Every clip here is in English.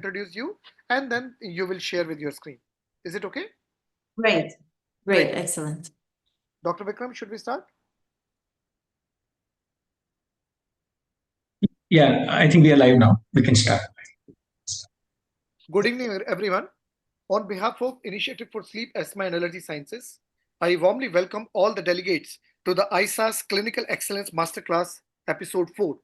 introduce you, and then you will share with your screen. Is it okay? Great. Great. Excellent. Dr. Vikram, should we start? Yeah, I think we are live now. We can start. Good evening, everyone. On behalf of Initiative for Sleep, Asthma and Allergy Sciences, I warmly welcome all the delegates to the ISAS Clinical Excellence Masterclass, Episode 4.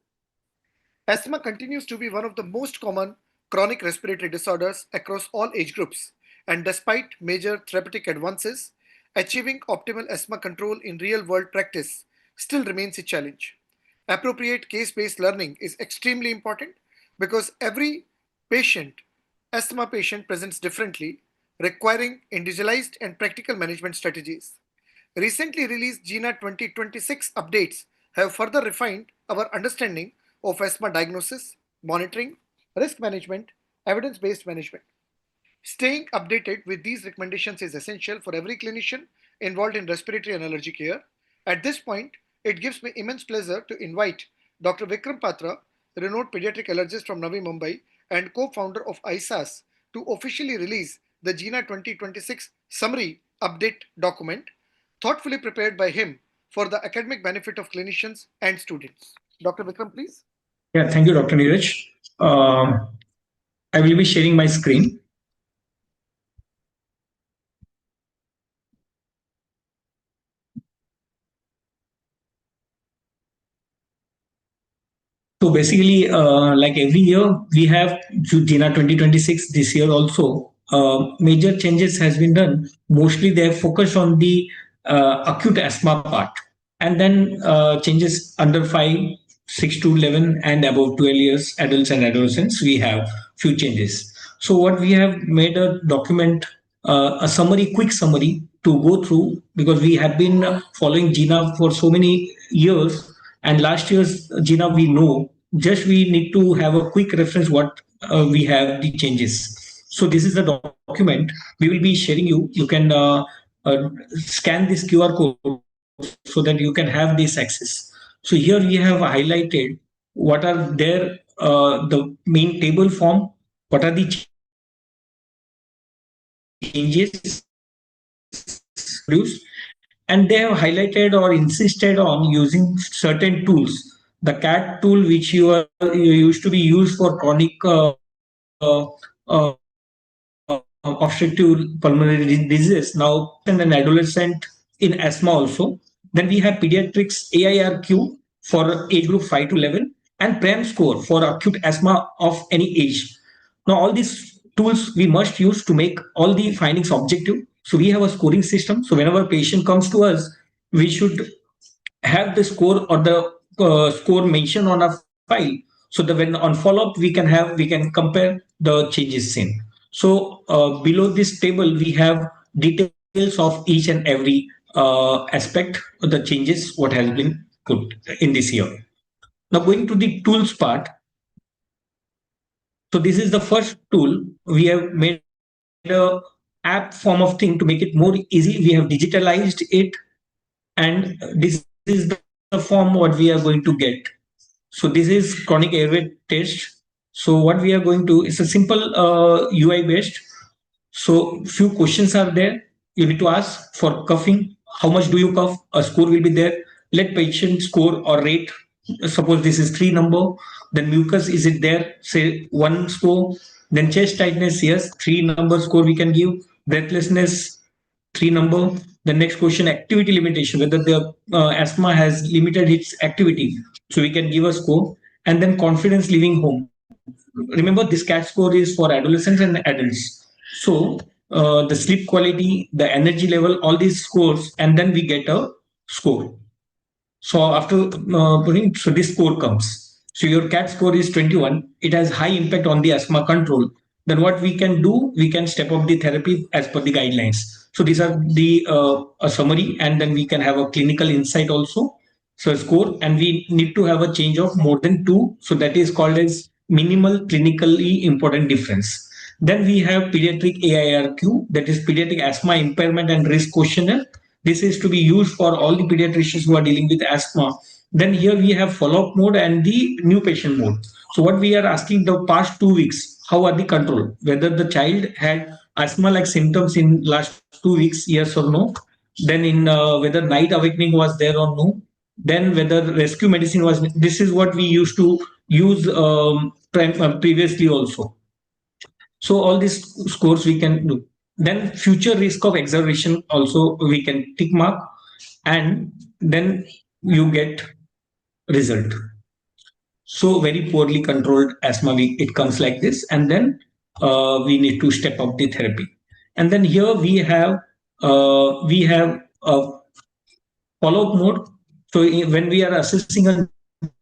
Asthma continues to be one of the most common chronic respiratory disorders across all age groups, and despite major therapeutic advances, achieving optimal asthma control in real world practice still remains a challenge. Appropriate case based learning is extremely important because every patient, asthma patient, presents differently, requiring individualized and practical management strategies. Recently released GINA 2026 updates have further refined our understanding of asthma diagnosis, monitoring, risk management, evidence based management. Staying updated with these recommendations is essential for every clinician involved in respiratory and allergy care. At this point, it gives me immense pleasure to invite Dr. Vikram Patra, renowned pediatric allergist from Navi Mumbai and co founder of ISAS, to officially release the GINA 2026 summary update document, thoughtfully prepared by him for the academic benefit of clinicians and students. Dr. Vikram, please. Yeah, thank you, Dr. Neeraj. I will be sharing my screen. So basically, like every year, we have GINA 2026 this year also. Major changes has been done. Mostly they have focused on the acute asthma part, and then changes under 5, 6 to 11, and above 12 years, adults and adolescents. We have few changes. So what we have made a document, a summary, quick summary to go through, because we have been following GINA for so many years, and last year's GINA we know. Just we need to have a quick reference what we have the changes. So this is the document we will be sharing you. You can scan this QR code so that you can have this access. So here we have highlighted what are there, the main table form, what are the changes produced, and they have highlighted or insisted on using certain tools. The CAT tool, which you used to be used for chronic uh, uh, obstructive pulmonary disease, now in an adolescent in asthma also. Then we have pediatrics AIRQ for age group 5 to 11, and PREM score for acute asthma of any age. Now all these tools we must use to make all the findings objective. So we have a scoring system. So whenever patient comes to us, we should have the score or the score mentioned on a file, so that when on follow-up we can compare the changes seen. So below this table we have details of each and every aspect of the changes what has been put in this year. Now going to the tools part. So this is the first tool. We have made a app form of thing to make it more easy. We have digitalized it, and this is the form what we are going to get. So this is chronic airway test. So what we are going to, it's a simple UI based. So few questions are there. You need to ask for coughing. How much do you cough? A score will be there. Let patient score or rate. Suppose this is 3 number. Then mucus, is it there? Say 1 score. Then chest tightness, yes, 3 number score we can give. Breathlessness, 3 number. The next question, activity limitation, whether the asthma has limited its activity. So we can give a score. And then confidence leaving home. Remember, this CAT score is for adolescents and adults. So the sleep quality, the energy level, all these scores, and then we get a score. So after putting, so this score comes. So your CAT score is 21. It has high impact on the asthma control. Then what we can do, we can step up the therapy as per the guidelines. So these are the a summary, and then we can have a clinical insight also. So score, and we need to have a change of more than 2. So that is called as minimal clinically important difference. Then we have pediatric AIRQ, that is pediatric asthma impairment and risk questionnaire. This is to be used for all the pediatricians who are dealing with asthma. Then here we have follow-up mode and the new patient mode. So what we are asking, the past 2 weeks, how are the control, whether the child had asthma like symptoms in last 2 weeks, yes or no, then in whether night awakening was there or no, then whether rescue medicine was. This is what we used to use previously also. So all these scores we can do. Then future risk of exacerbation also we can tick mark, and then you get result. So very poorly controlled asthma, it comes like this, and then we need to step up the therapy. And then here we have a follow-up mode. So when we are assessing a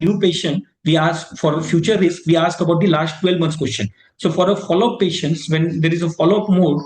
new patient, we ask for future risk. We ask about the last 12 months question. So for a follow-up patients, when there is a follow-up mode,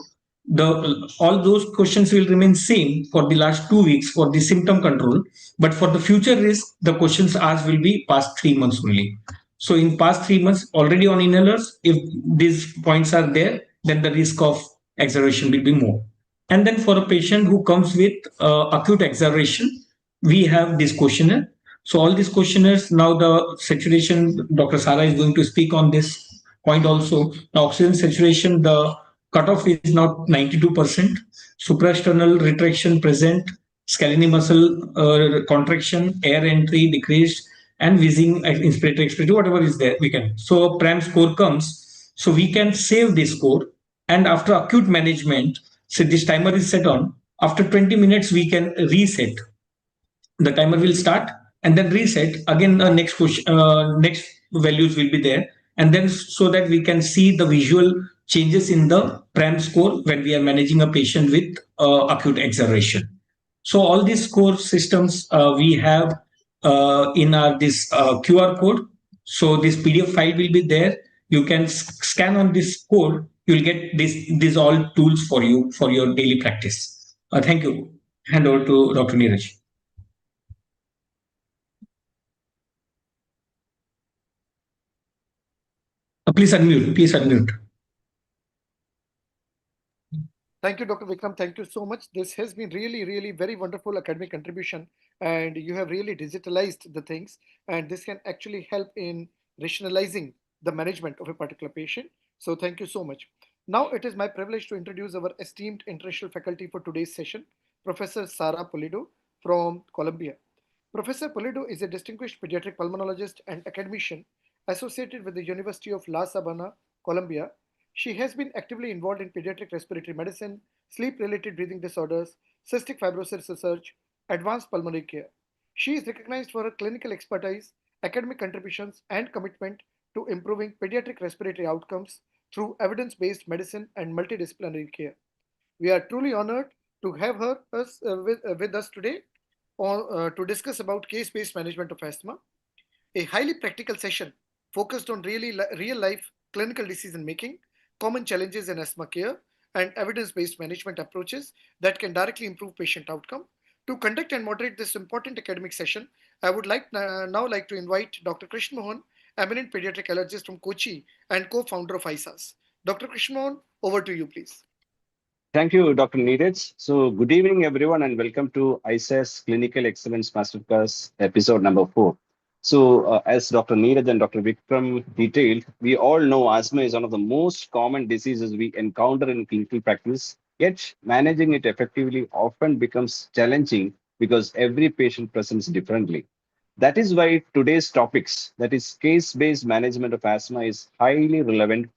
all those questions will remain same for the last 2 weeks for the symptom control. But for the future risk, the questions asked will be past 3 months only. So in past 3 months, already on inhalers, if these points are there, then the risk of exacerbation will be more. And then for a patient who comes with acute exacerbation, we have this questionnaire. So all these questionnaires, now the saturation, Dr. Sara is going to speak on this point also. The oxygen saturation, the cutoff is now 92%. Suprasternal retraction present, scalene muscle contraction, air entry decreased, and wheezing, inspiratory, expiratory, whatever is there, we can. So PRAM score comes. So we can save this score. And after acute management, so this timer is set on. After 20 minutes, we can reset. The timer will start and then reset again. The next question, next values will be there, and then so that we can see the visual changes in the PRAM score when we are managing a patient with acute exacerbation. So all these score systems we have in our this QR code. So this PDF file will be there. You can scan on this code. You will get these all tools for you for your daily practice. Thank you. Hand over to Dr. Neeraj. Please unmute. Please unmute. Thank you, Dr. Vikram. Thank you so much. This has been really, really very wonderful academic contribution, and you have really digitalized the things, and this can actually help in rationalizing the management of a particular patient. So thank you so much. Now it is my privilege to introduce our esteemed international faculty for today's session, Professor Sara Pulido from Colombia. Professor Pulido is a distinguished pediatric pulmonologist and academician associated with the University of La Sabana, Colombia. She has been actively involved in pediatric respiratory medicine, sleep related breathing disorders, cystic fibrosis research, advanced pulmonary care. She is recognized for her clinical expertise, academic contributions, and commitment to improving pediatric respiratory outcomes through evidence based medicine and multidisciplinary care. We are truly honored to have her with us today to discuss about case based management of asthma, a highly practical session focused on real life clinical decision making, common challenges in asthma care, and evidence based management approaches that can directly improve patient outcome. To conduct and moderate this important academic session, I would now like to invite Dr. Krishna Mohan, eminent pediatric allergist from Kochi and co-founder of ISAS. Dr. Krishna Mohan, over to you, please. Thank you, Dr. Neeraj. So, good evening, everyone, and welcome to ISAS Clinical Excellence Masterclass episode number 4. So, as Dr. Neeraj and Dr. Vikram detailed, we all know asthma is one of the most common diseases we encounter in clinical practice. Yet, managing it effectively often becomes challenging because every patient presents differently. That is why today's topics, that is case-based management of asthma, is highly relevant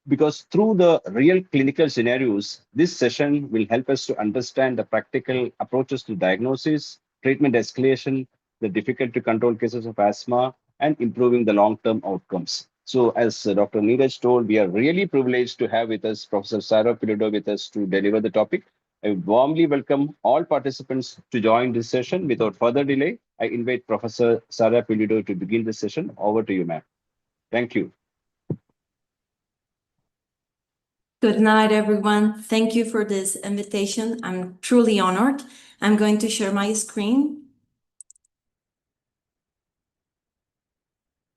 because through the real clinical scenarios, this session will help us to understand the practical approaches to diagnosis, treatment escalation, the difficult to control cases of asthma, and improving the long-term outcomes. So as Dr. Neeraj told, we are really privileged to have with us Professor Sara Pulido with us to deliver the topic. I warmly welcome all participants to join this session. Without further delay, I invite Professor Sara Pulido to begin the session. Over to you, ma'am. Thank you. Good night, everyone. Thank you for this invitation. I'm truly honored. I'm going to share my screen.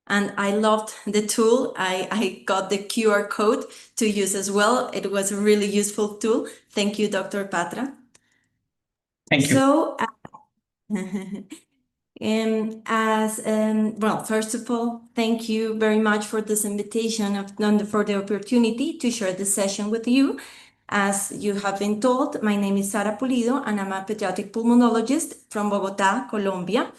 And I loved the tool. I got the QR code to use as well. It was a really useful tool. Thank you, Dr. Patra. Thank you. So, Well, first of all, thank you very much for this invitation and for the opportunity to share this session with you. As you have been told, my name is Sara Pulido, and I'm a pediatric pulmonologist from Bogota, Colombia.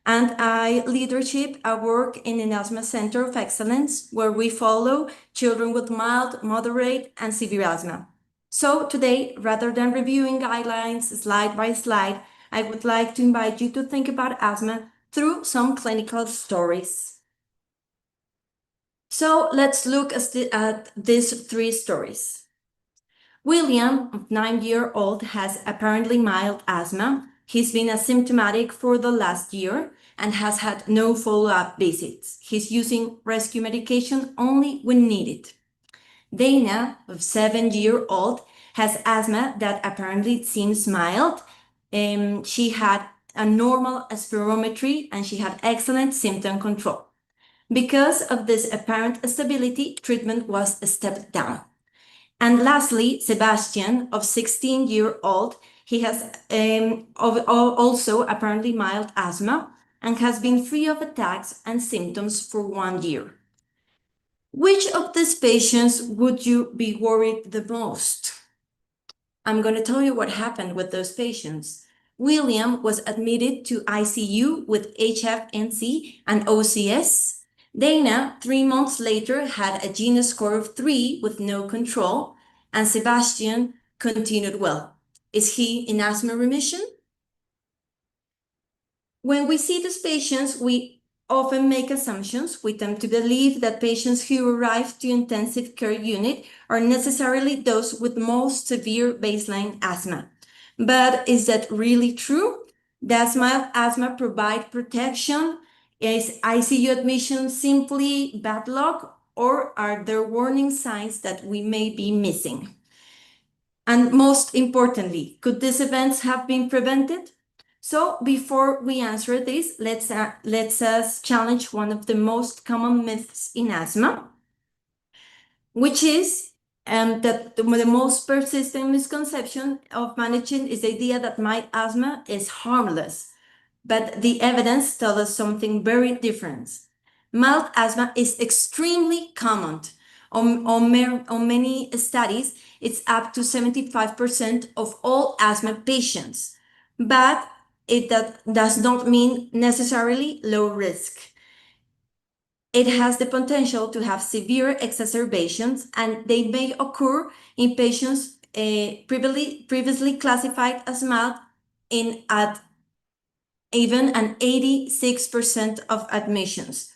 And I leadership a work in an asthma center of excellence where we follow children with mild, moderate, and severe asthma. So today, rather than reviewing guidelines slide by slide, I would like to invite you to think about asthma through some clinical stories. So let's look at these 3 stories. William, 9-year-old, has apparently mild asthma. He's been asymptomatic for the last year and has had no follow-up visits. He's using rescue medication only when needed. Dana, 7-year-old, has asthma that apparently seems mild. She had a normal spirometry and she had excellent symptom control. Because of this apparent stability, treatment was stepped down. And lastly, Sebastian, 16-year-old, he has also apparently mild asthma and has been free of attacks and symptoms for 1 year. Which of these patients would you be worried the most? I'm going to tell you what happened with those patients. William was admitted to ICU with HFNC and OCS. Dana, 3 months later, had a GINA score of 3 with no control, and Sebastian continued well. Is he in asthma remission? When we see these patients, we often make assumptions. We tend to believe that patients who arrive to intensive care unit are necessarily those with most severe baseline asthma. But is that really true? Does mild asthma provide protection? Is ICU admission simply bad luck, or are there warning signs that we may be missing? And most importantly, could these events have been prevented? So before we answer this, let's us challenge one of the most common myths in asthma, which is that the most persistent misconception of managing is the idea that mild asthma is harmless. But the evidence tells us something very different. Mild asthma is extremely common. On many studies, it's up to 75% of all asthma patients, but it does not mean necessarily low risk. It has the potential to have severe exacerbations, and they may occur in patients previously classified as mild at even an 86% of admissions.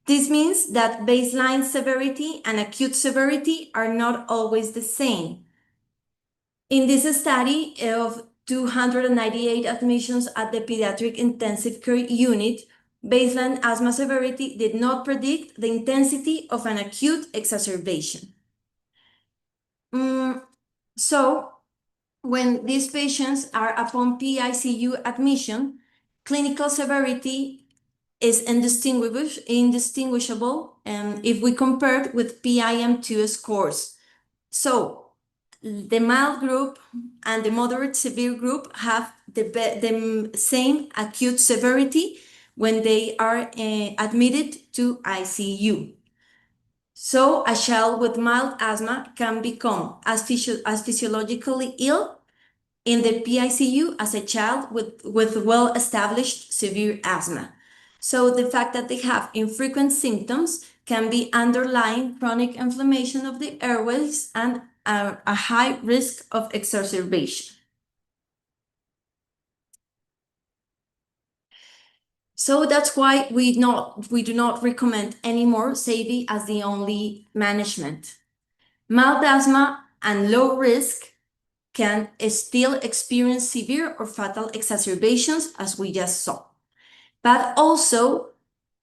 This means that baseline severity and acute severity are not always the same. In this study of 298 admissions at the pediatric intensive care unit, baseline asthma severity did not predict the intensity of an acute exacerbation. So, when these patients are upon PICU admission, clinical severity is indistinguishable if we compare it with PIM2 scores. So the mild group and the moderate severe group have the same acute severity when they are admitted to ICU. So a child with mild asthma can become as physiologically ill in the PICU as a child with well-established severe asthma. So the fact that they have infrequent symptoms can be underlying chronic inflammation of the airways and a high risk of exacerbation. So that's why we do not recommend anymore SAVI as the only management. Mild asthma and low risk can still experience severe or fatal exacerbations, as we just saw. But also,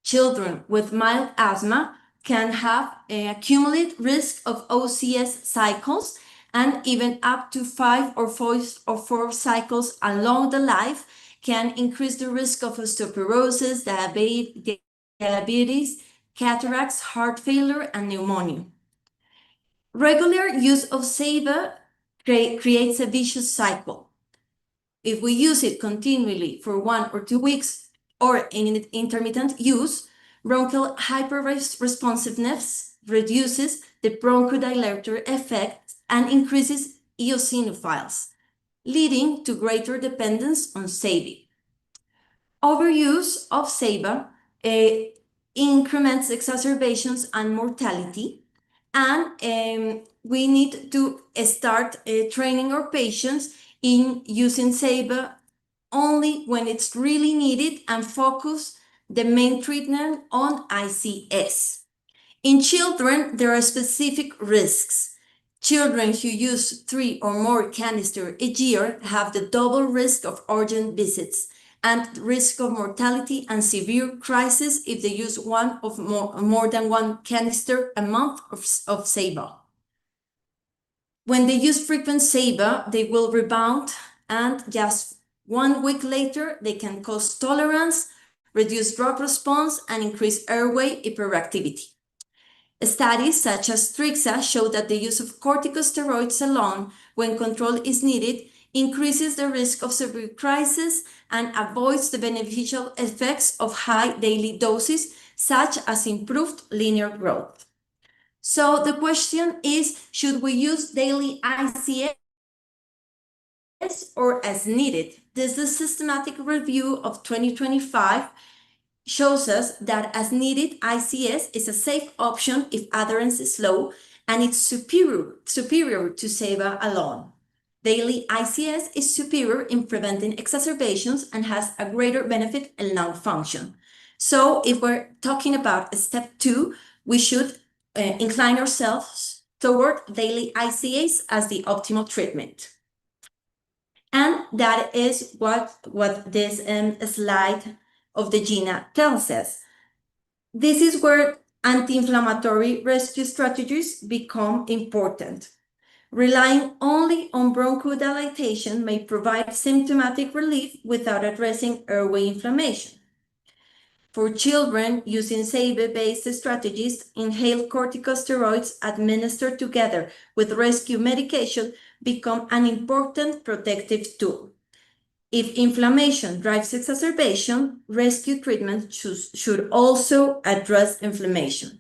children with mild asthma can have an accumulated risk of OCS cycles, and even up to 5 or 4 cycles along the life can increase the risk of osteoporosis, diabetes, cataracts, heart failure, and pneumonia. Regular use of SAVA creates a vicious cycle. If we use it continually for 1 or 2 weeks or in intermittent use, bronchial hyperresponsiveness reduces the bronchodilator effect and increases eosinophiles, leading to greater dependence on SABI. Overuse of SABA increments exacerbations and mortality, and we need to start training our patients in using SABA only when it's really needed and focus the main treatment on ICS. In children, there are specific risks. Children who use 3 or more canisters a year have the double risk of urgent visits and risk of mortality and severe crisis if they use more than one canister a month of SABA. When they use frequent SABA, they will rebound, and just 1 week later, they can cause tolerance, reduce drug response, and increase airway hyperactivity. Studies such as TRIXA show that the use of corticosteroids alone, when control is needed, increases the risk of severe crisis and avoids the beneficial effects of high daily doses, such as improved linear growth. So the question is, should we use daily ICS or as needed? This is the systematic review of 2025 shows us that as needed ICS is a safe option if adherence is low, and it's superior to SABA alone. Daily ICS is superior in preventing exacerbations and has a greater benefit in lung function. So if we're talking about step 2, we should incline ourselves toward daily ICS as the optimal treatment. And that is what this slide of the GINA tells us. This is where anti-inflammatory rescue strategies become important. Relying only on bronchodilation may provide symptomatic relief without addressing airway inflammation. For children, using SABA-based strategies, inhaled corticosteroids administered together with rescue medication become an important protective tool. If inflammation drives exacerbation, rescue treatment should also address inflammation.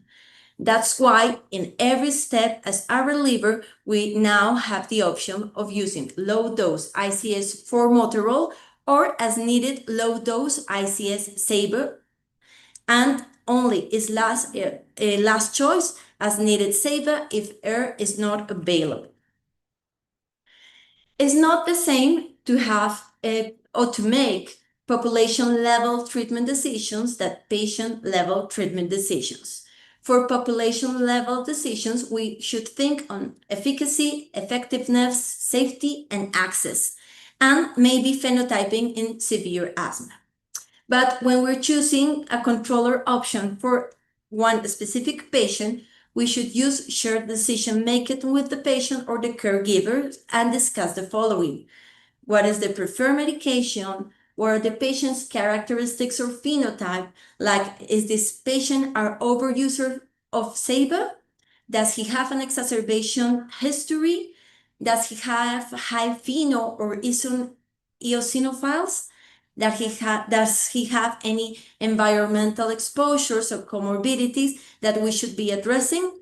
That's why in every step as a reliever, we now have the option of using low-dose ICS formoterol or as needed low-dose ICS SABA, and only is last choice as needed SABA if air is not available. It's not the same to have or to make population-level treatment decisions that patient-level treatment decisions. For population-level decisions, we should think on efficacy, effectiveness, safety, and access, and maybe phenotyping in severe asthma. But when we're choosing a controller option for one specific patient, we should use shared decision-making with the patient or the caregiver and discuss the following. What is the preferred medication? What are the patient's characteristics or phenotype? Like, is this patient an overuser of SABA? Does he have an exacerbation history? Does he have high pheno or eosinophiles? Does he have any environmental exposures or comorbidities that we should be addressing?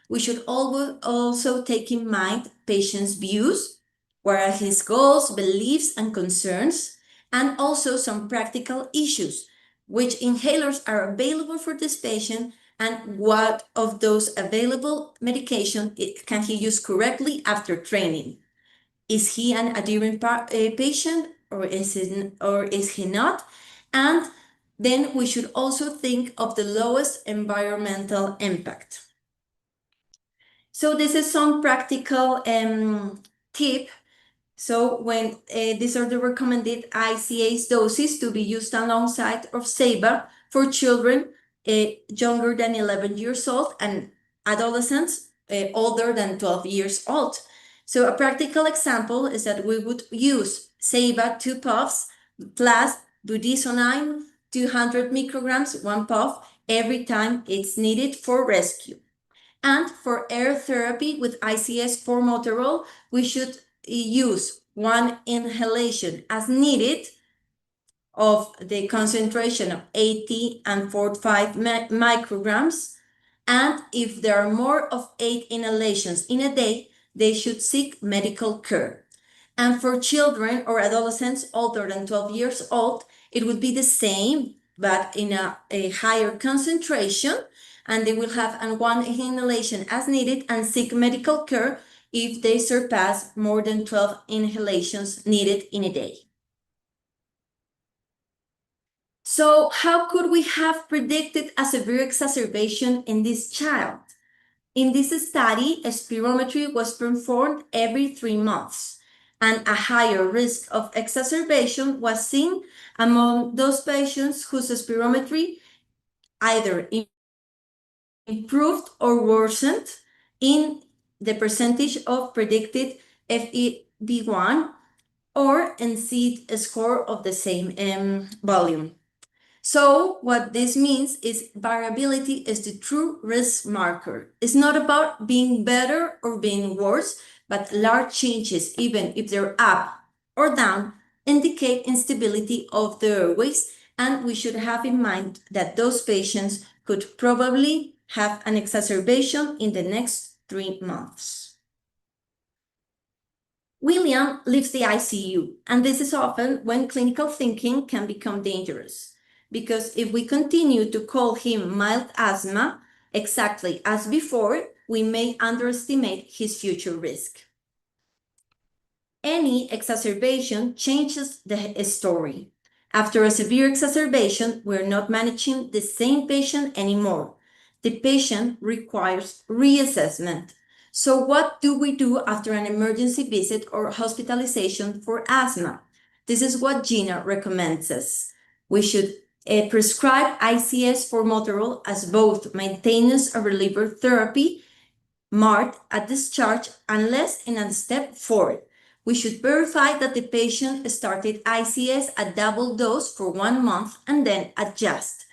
We should also take in mind patient's views, what are his goals, beliefs, and concerns, and also some practical issues. Which inhalers are available for this patient, and what of those available medication can he use correctly after training? Is he an adherent patient or is he not? And then we should also think of the lowest environmental impact. So this is some practical tip. So when these are the recommended ICS doses to be used alongside of SABA for children younger than 11 years old and adolescents older than 12 years old. So a practical example is that we would use SABA 2 puffs plus budesonide 200 micrograms 1 puff every time it's needed for rescue. And for air therapy with ICS formoterol, we should use 1 inhalation as needed of the concentration of 80 and 45 micrograms. And if there are more of 8 inhalations in a day, they should seek medical care. And for children or adolescents older than 12 years old, it would be the same, but in a higher concentration, and they will have one inhalation as needed and seek medical care if they surpass more than 12 inhalations needed in a day. So how could we have predicted a severe exacerbation in this child? In this study, a spirometry was performed every 3 months, and a higher risk of exacerbation was seen among those patients whose spirometry either improved or worsened in the percentage of predicted FEV1 or NC score of the same volume. So what this means is variability is the true risk marker. It's not about being better or being worse, but large changes, even if they're up or down, indicate instability of the airways, and we should have in mind that those patients could probably have an exacerbation in the next 3 months. William leaves the ICU, and this is often when clinical thinking can become dangerous. Because if we continue to call him mild asthma, exactly as before, we may underestimate his future risk. Any exacerbation changes the story. After a severe exacerbation, we're not managing the same patient anymore. The patient requires reassessment. So what do we do after an emergency visit or hospitalization for asthma? This is what GINA recommends us. We should prescribe ICS formoterol as both maintenance or reliever therapy marked at discharge unless in step 4. We should verify that the patient started ICS at double dose for 1 month and then adjust.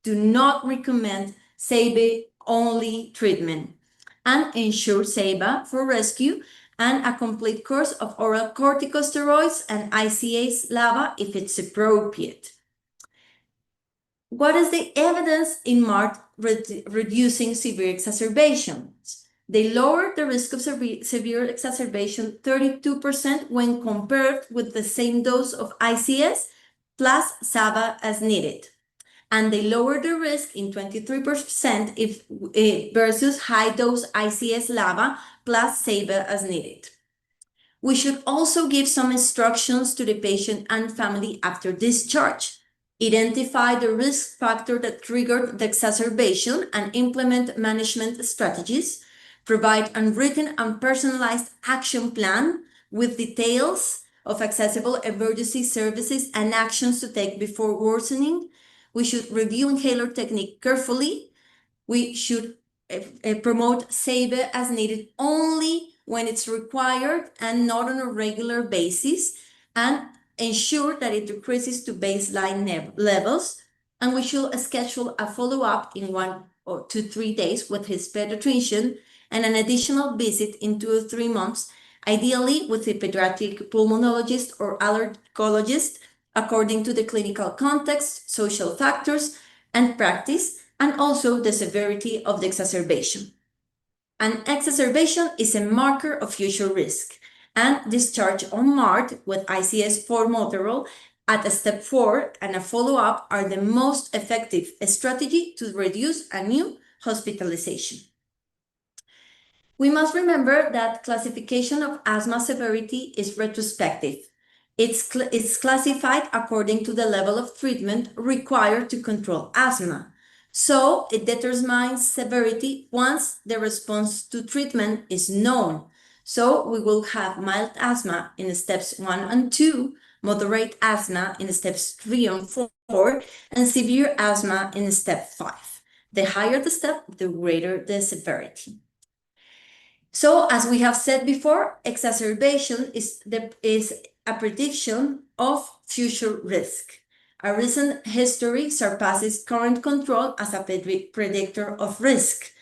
Do not recommend SABE-only treatment and ensure SABA for rescue and a complete course of oral corticosteroids and ICS-LABA if it's appropriate. What is the evidence in MART reducing severe exacerbations? They lowered the risk of severe exacerbation 32% when compared with the same dose of ICS plus SABA as needed. And they lowered the risk in 23% versus high-dose ICS-LABA plus SABA as needed. We should also give some instructions to the patient and family after discharge. Identify the risk factor that triggered the exacerbation and implement management strategies. Provide a written and personalized action plan with details of accessible emergency services and actions to take before worsening. We should review inhaler technique carefully. We should promote SABE as needed only when it's required and not on a regular basis, and ensure that it decreases to baseline levels. And we should schedule a follow-up in 1 to 3 days with his pediatrician and an additional visit in 2 or 3 months, ideally with a pediatric pulmonologist or allergologist, according to the clinical context, social factors, and practice, and also the severity of the exacerbation. An exacerbation is a marker of future risk, and discharge on MART with ICS formoterol at a step 4 and a follow-up are the most effective strategy to reduce a new hospitalization. We must remember that classification of asthma severity is retrospective. It's classified according to the level of treatment required to control asthma. So it determines severity once the response to treatment is known. So we will have mild asthma in steps 1 and 2, moderate asthma in steps 3 and 4, and severe asthma in step 5. The higher the step, the greater the severity. So, as we have said before, exacerbation is a prediction of future risk. A recent history surpasses current control as a predictor of risk.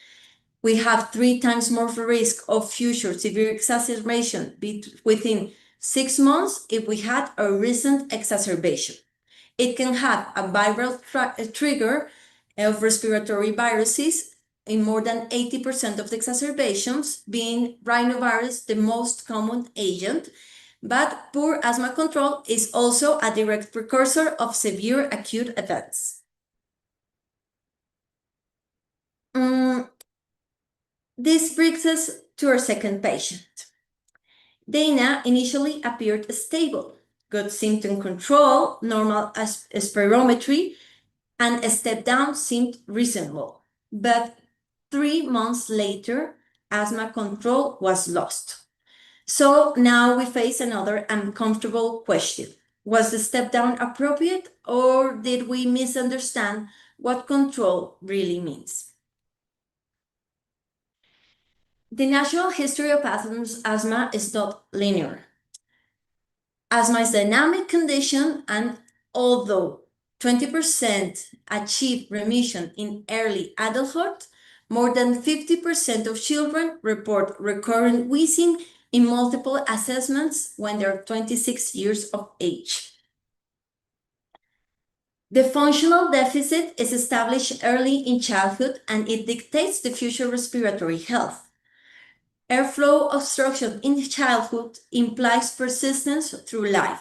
We have 3 times more risk of future severe exacerbation within 6 months if we had a recent exacerbation. It can have a viral trigger of respiratory viruses in more than 80% of the exacerbations, being rhinovirus the most common agent. But poor asthma control is also a direct precursor of severe acute events. This brings us to our second patient. Dana initially appeared stable, good symptom control, normal spirometry, and a step down seemed reasonable. But 3 months later, asthma control was lost. So now we face another uncomfortable question. Was the step down appropriate, or did we misunderstand what control really means? The natural history of asthma is not linear. Asthma is a dynamic condition, and although 20% achieve remission in early adulthood, more than 50% of children report recurrent wheezing in multiple assessments when they're 26 years of age. The functional deficit is established early in childhood, and it dictates the future respiratory health. Airflow obstruction in childhood implies persistence through life.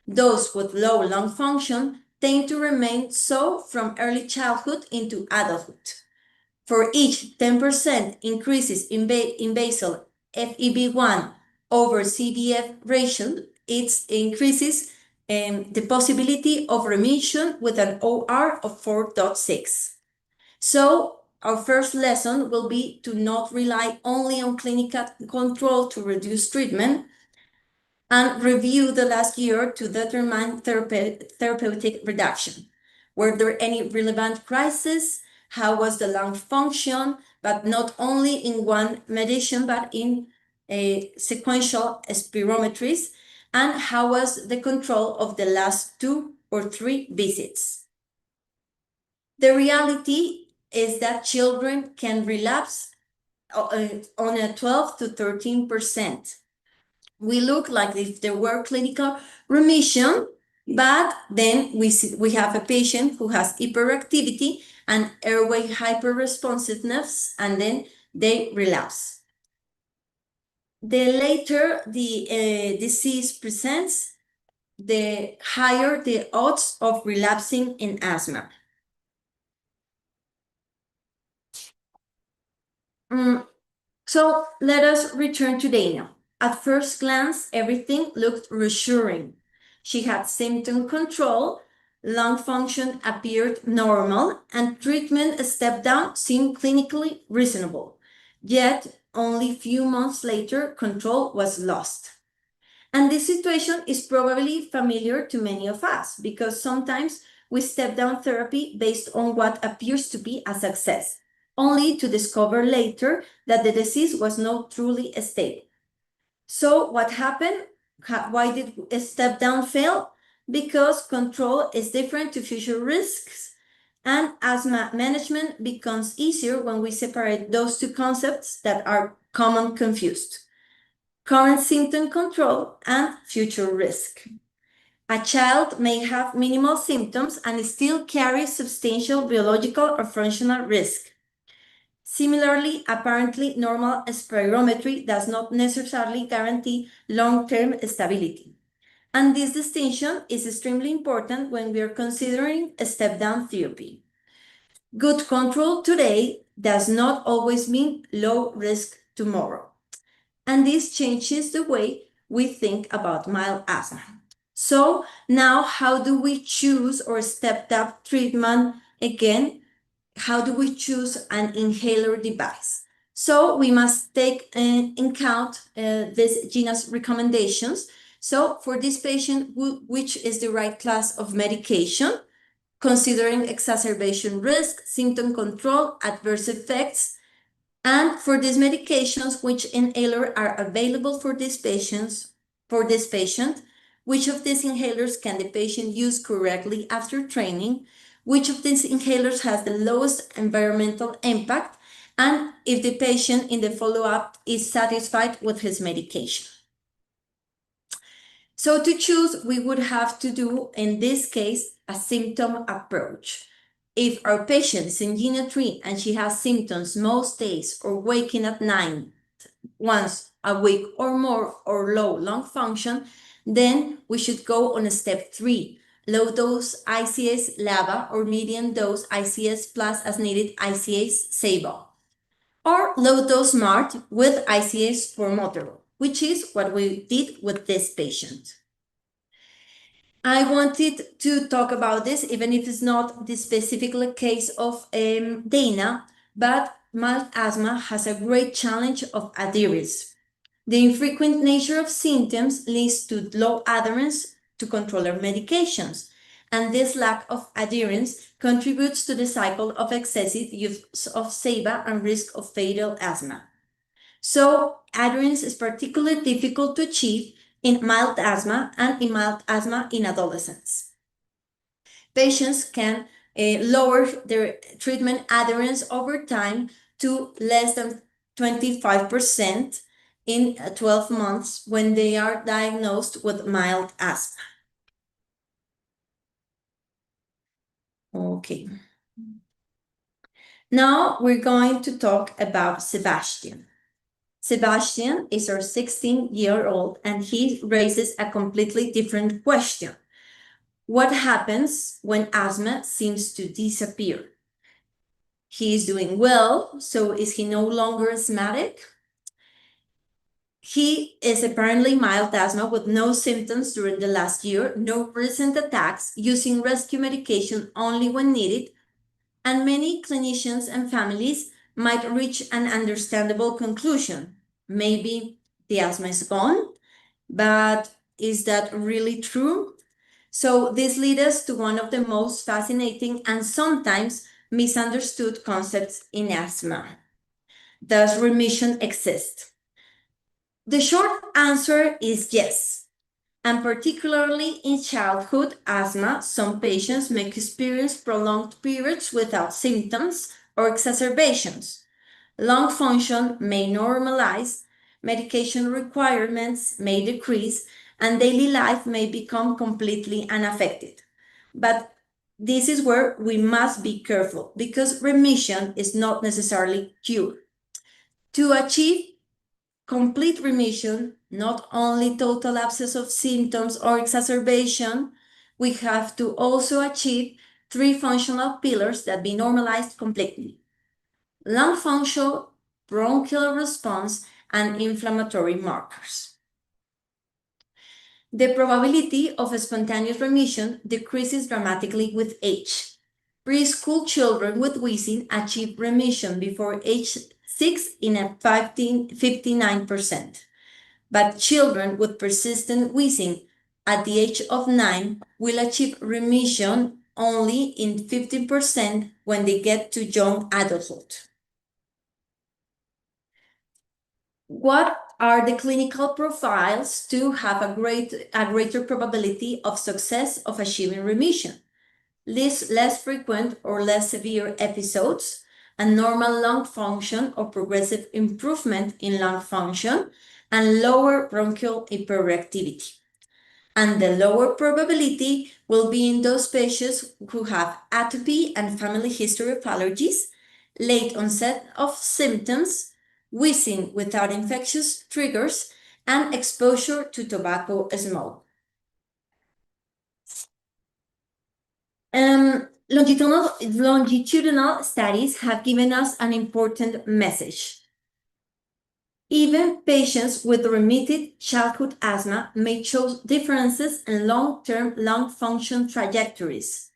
Those with low lung function tend to remain so from early childhood into adulthood. For each 10% increases in basal FEV1 over CVF ratio, it increases the possibility of remission with an OR of 4.6. So our first lesson will be to not rely only on clinical control to reduce treatment, and review the last year to determine therapeutic reduction. Were there any relevant crises? How was the lung function? But not only in one medication, but in sequential spirometries. And how was the control of the last 2 or 3 visits? The reality is that children can relapse on a 12 to 13%. We look like if there were clinical remission, but then we have a patient who has hyperactivity and airway hyperresponsiveness, and then they relapse. The later the disease presents, the higher the odds of relapsing in asthma. So let us return to Dana. At first glance, everything looked reassuring. She had symptom control, lung function appeared normal, and treatment step down seemed clinically reasonable. Yet, only few months later, control was lost. And this situation is probably familiar to many of us because sometimes we step down therapy based on what appears to be a success, only to discover later that the disease was not truly stable. So what happened? Why did a step down fail? Because control is different to future risks, and asthma management becomes easier when we separate those two concepts that are common confused: current symptom control and future risk. A child may have minimal symptoms and still carry substantial biological or functional risk. Similarly, apparently normal spirometry does not necessarily guarantee long-term stability. And this distinction is extremely important when we are considering a step-down therapy. Good control today does not always mean low risk tomorrow. And this changes the way we think about mild asthma. So now, how do we choose or step up treatment again? How do we choose an inhaler device? So we must take in account this GINA's recommendations. So for this patient, which is the right class of medication, considering exacerbation risk, symptom control, adverse effects, and for these medications, which inhaler are available for these patients, which of these inhalers can the patient use correctly after training, which of these inhalers has the lowest environmental impact, and if the patient in the follow-up is satisfied with his medication. So to choose, we would have to do, in this case, a symptom approach. If our patient is in GINA 3 and she has symptoms most days or waking at night once a week or more or low lung function, then we should go on a step 3, low dose ICS LABA or medium dose ICS plus as needed ICS SABA, or low dose SMART with ICS formoterol, which is what we did with this patient. I wanted to talk about this, even if it's not the specific case of Dana, but mild asthma has a great challenge of adherence. The infrequent nature of symptoms leads to low adherence to controller medications, and this lack of adherence contributes to the cycle of excessive use of SABA and risk of fatal asthma. So, adherence is particularly difficult to achieve in mild asthma and in mild asthma in adolescents. Patients can lower their treatment adherence over time to less than 25% in 12 months when they are diagnosed with mild asthma. Okay. Now we're going to talk about Sebastian. Sebastian is our 16-year-old and he raises a completely different question. What happens when asthma seems to disappear? He is doing well, so is he no longer asthmatic? He is apparently mild asthma with no symptoms during the last year, no recent attacks, using rescue medication only when needed, and many clinicians and families might reach an understandable conclusion. Maybe the asthma is gone, but is that really true? So this leads us to one of the most fascinating and sometimes misunderstood concepts in asthma. Does remission exist? The short answer is yes. And particularly in childhood asthma, some patients may experience prolonged periods without symptoms or exacerbations. Lung function may normalize, medication requirements may decrease, and daily life may become completely unaffected. But this is where we must be careful because remission is not necessarily cure. To achieve complete remission, not only total absence of symptoms or exacerbation, we have to also achieve 3 functional pillars that be normalized completely: lung function, bronchial response, and inflammatory markers. The probability of spontaneous remission decreases dramatically with age. Preschool children with wheezing achieve remission before age 6 in a 59%. But children with persistent wheezing at the age of 9 will achieve remission only in 15% when they get to young adulthood. What are the clinical profiles to have a greater probability of success of achieving remission? Less frequent or less severe episodes, and normal lung function or progressive improvement in lung function, and lower bronchial hyperreactivity. And the lower probability will be in those patients who have atopy and family history of allergies, late onset of symptoms, wheezing without infectious triggers, and exposure to tobacco smoke. Longitudinal studies have given us an important message. Even patients with remitted childhood asthma may show differences in long-term lung function trajectories.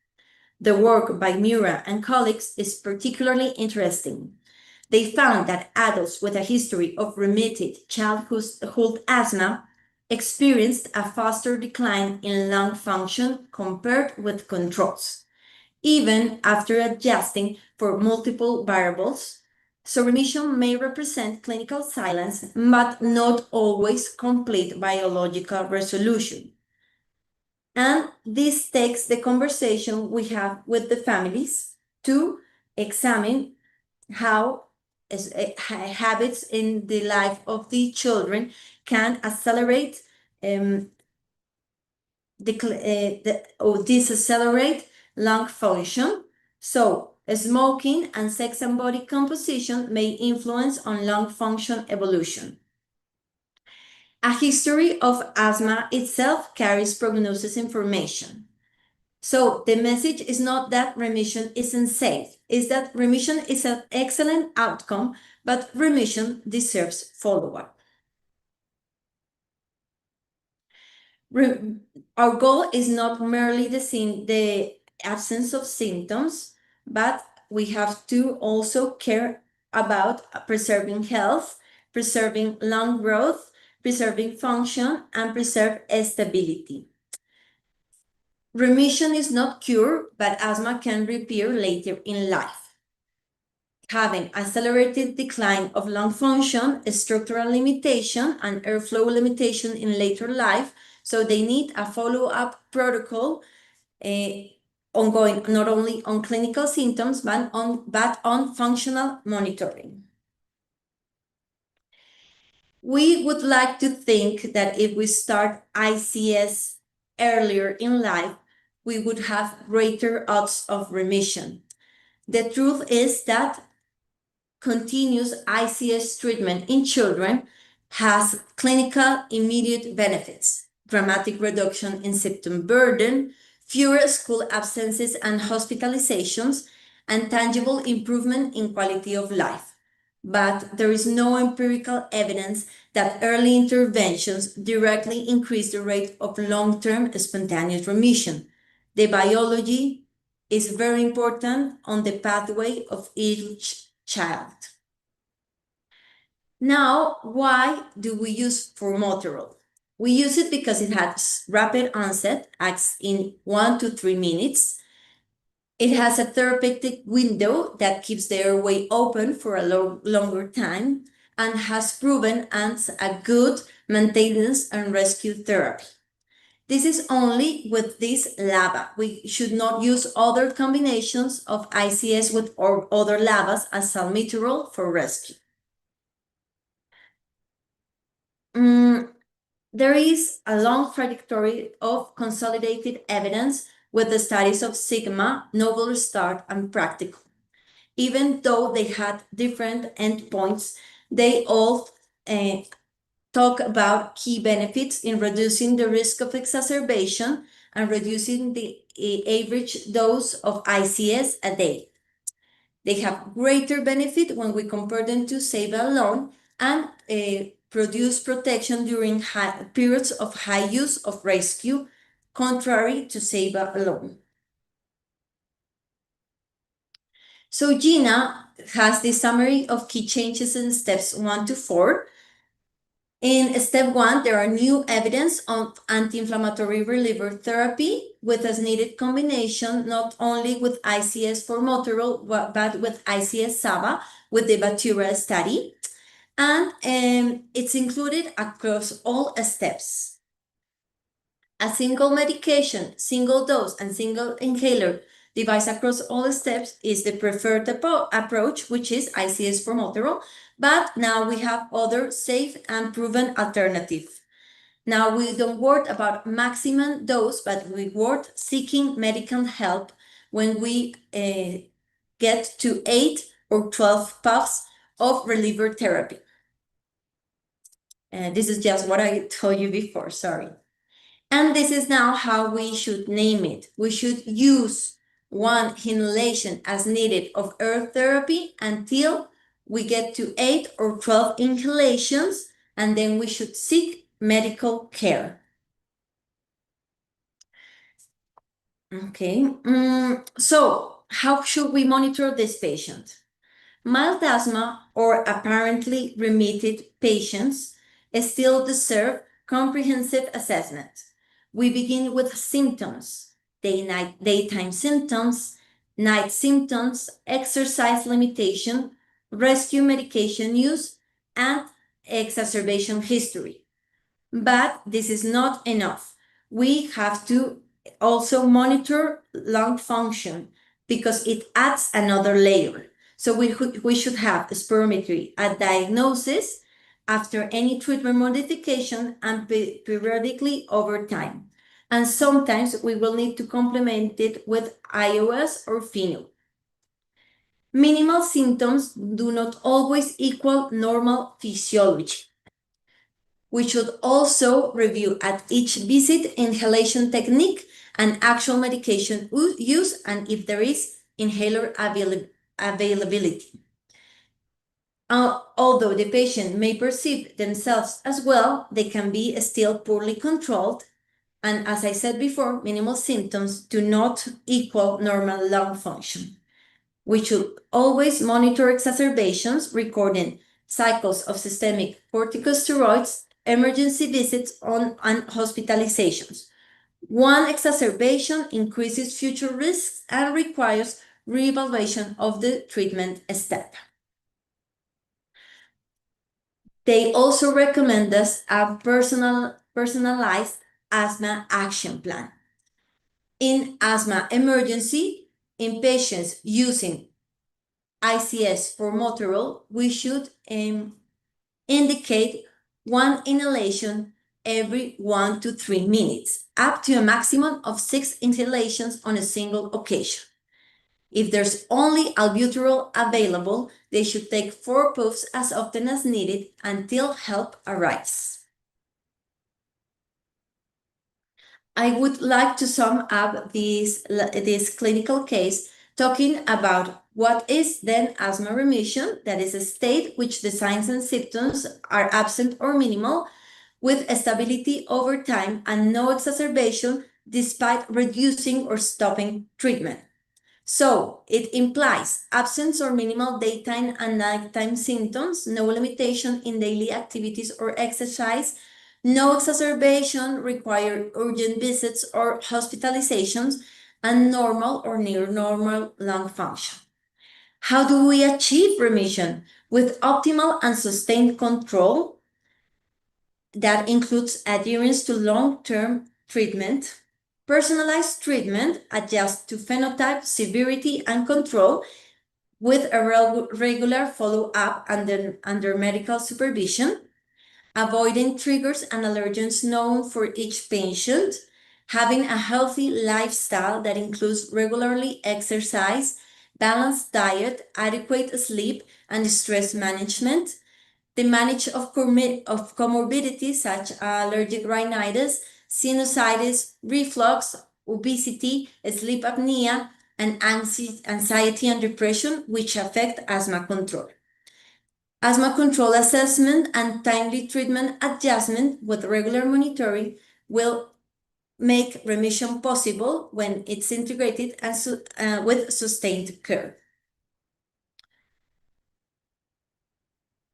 The work by Mura and colleagues is particularly interesting. They found that adults with a history of remitted childhood asthma experienced a faster decline in lung function compared with controls, even after adjusting for multiple variables. So remission may represent clinical silence, but not always complete biological resolution. And this takes the conversation we have with the families to examine how habits in the life of the children can accelerate decelerate lung function. So smoking and sex and body composition may influence on lung function evolution. A history of asthma itself carries prognosis information. So the message is not that remission isn't safe, it's that remission is an excellent outcome, but remission deserves follow-up. Our goal is not merely the absence of symptoms, but we have to also care about preserving health, preserving lung growth, preserving function, and preserve stability. Remission is not cure, but asthma can reappear later in life. Having accelerated decline of lung function, structural limitation, and airflow limitation in later life, so they need a follow-up protocol ongoing not only on clinical symptoms, but on functional monitoring. We would like to think that if we start ICS earlier in life, we would have greater odds of remission. The truth is that continuous ICS treatment in children has clinical immediate benefits, dramatic reduction in symptom burden, fewer school absences and hospitalizations, and tangible improvement in quality of life. But there is no empirical evidence that early interventions directly increase the rate of long-term spontaneous remission. The biology is very important on the pathway of each child. Now, why do we use formoterol? We use it because it has rapid onset, acts in 1 to 3 minutes. It has a therapeutic window that keeps the airway open for a longer time and has proven as a good maintenance and rescue therapy. This is only with this LABA. We should not use other combinations of ICS with or other LABAs as salmeterol for rescue. There is a long trajectory of consolidated evidence with the studies of Sigma, Novel Start, and Practical. Even though they had different endpoints, they all talk about key benefits in reducing the risk of exacerbation and reducing the average dose of ICS a day. They have greater benefit when we compare them to SAVA alone and produce protection during periods of high use of rescue, contrary to SAVA alone. So GINA has the summary of key changes in steps 1 to 4. In step 1, there are new evidence of anti-inflammatory reliever therapy with as needed combination, not only with ICS formoterol, but with ICS SABA with the Batura study. And it's included across all steps. A single medication, single dose, and single inhaler device across all steps is the preferred approach, which is ICS formoterol. But now we have other safe and proven alternatives. Now we don't worry about maximum dose, but we worry seeking medical help when we get to 8 or 12 puffs of reliever therapy. This is just what I told you before, sorry. And this is now how we should name it. We should use one inhalation as needed of air therapy until we get to 8 or 12 inhalations, and then we should seek medical care. Okay, so how should we monitor this patient? Mild asthma or apparently remitted patients still deserve comprehensive assessment. We begin with symptoms, daytime symptoms, night symptoms, exercise limitation, rescue medication use, and exacerbation history. But this is not enough. We have to also monitor lung function because it adds another layer. So we should have spirometry at diagnosis, after any treatment modification, and periodically over time. and sometimes we will need to complement it with iOS or phenol. Minimal symptoms do not always equal normal physiology. We should also review at each visit inhalation technique and actual medication use, and if there is inhaler availability. Although the patient may perceive themselves as well, they can be still poorly controlled. And as I said before, minimal symptoms do not equal normal lung function. We should always monitor exacerbations, recording cycles of systemic corticosteroids, emergency visits, and hospitalizations. One exacerbation increases future risks and requires reevaluation of the treatment step. They also recommend us a personalized asthma action plan. In asthma emergency, in patients using ICS for Motorol, we should indicate one inhalation every 1 to 3 minutes, up to a maximum of 6 inhalations on a single occasion. If there's only albuterol available, they should take 4 puffs as often as needed until help arrives. I would like to sum up this clinical case talking about what is then asthma remission, that is a state which the signs and symptoms are absent or minimal, with stability over time and no exacerbation despite reducing or stopping treatment. So it implies absence or minimal daytime and nighttime symptoms, no limitation in daily activities or exercise, no exacerbation require urgent visits or hospitalizations, and normal or near normal lung function. How do we achieve remission? With optimal and sustained control that includes adherence to long-term treatment, personalized treatment adjust to phenotype, severity, and control with a regular follow-up under medical supervision, avoiding triggers and allergens known for each patient, having a healthy lifestyle that includes regularly exercise, balanced diet, adequate sleep, and stress management, the management of comorbidities such as allergic rhinitis, sinusitis, reflux, obesity, sleep apnea, and anxiety and depression, which affect asthma control. Asthma control assessment and timely treatment adjustment with regular monitoring will make remission possible when it's integrated and with sustained care.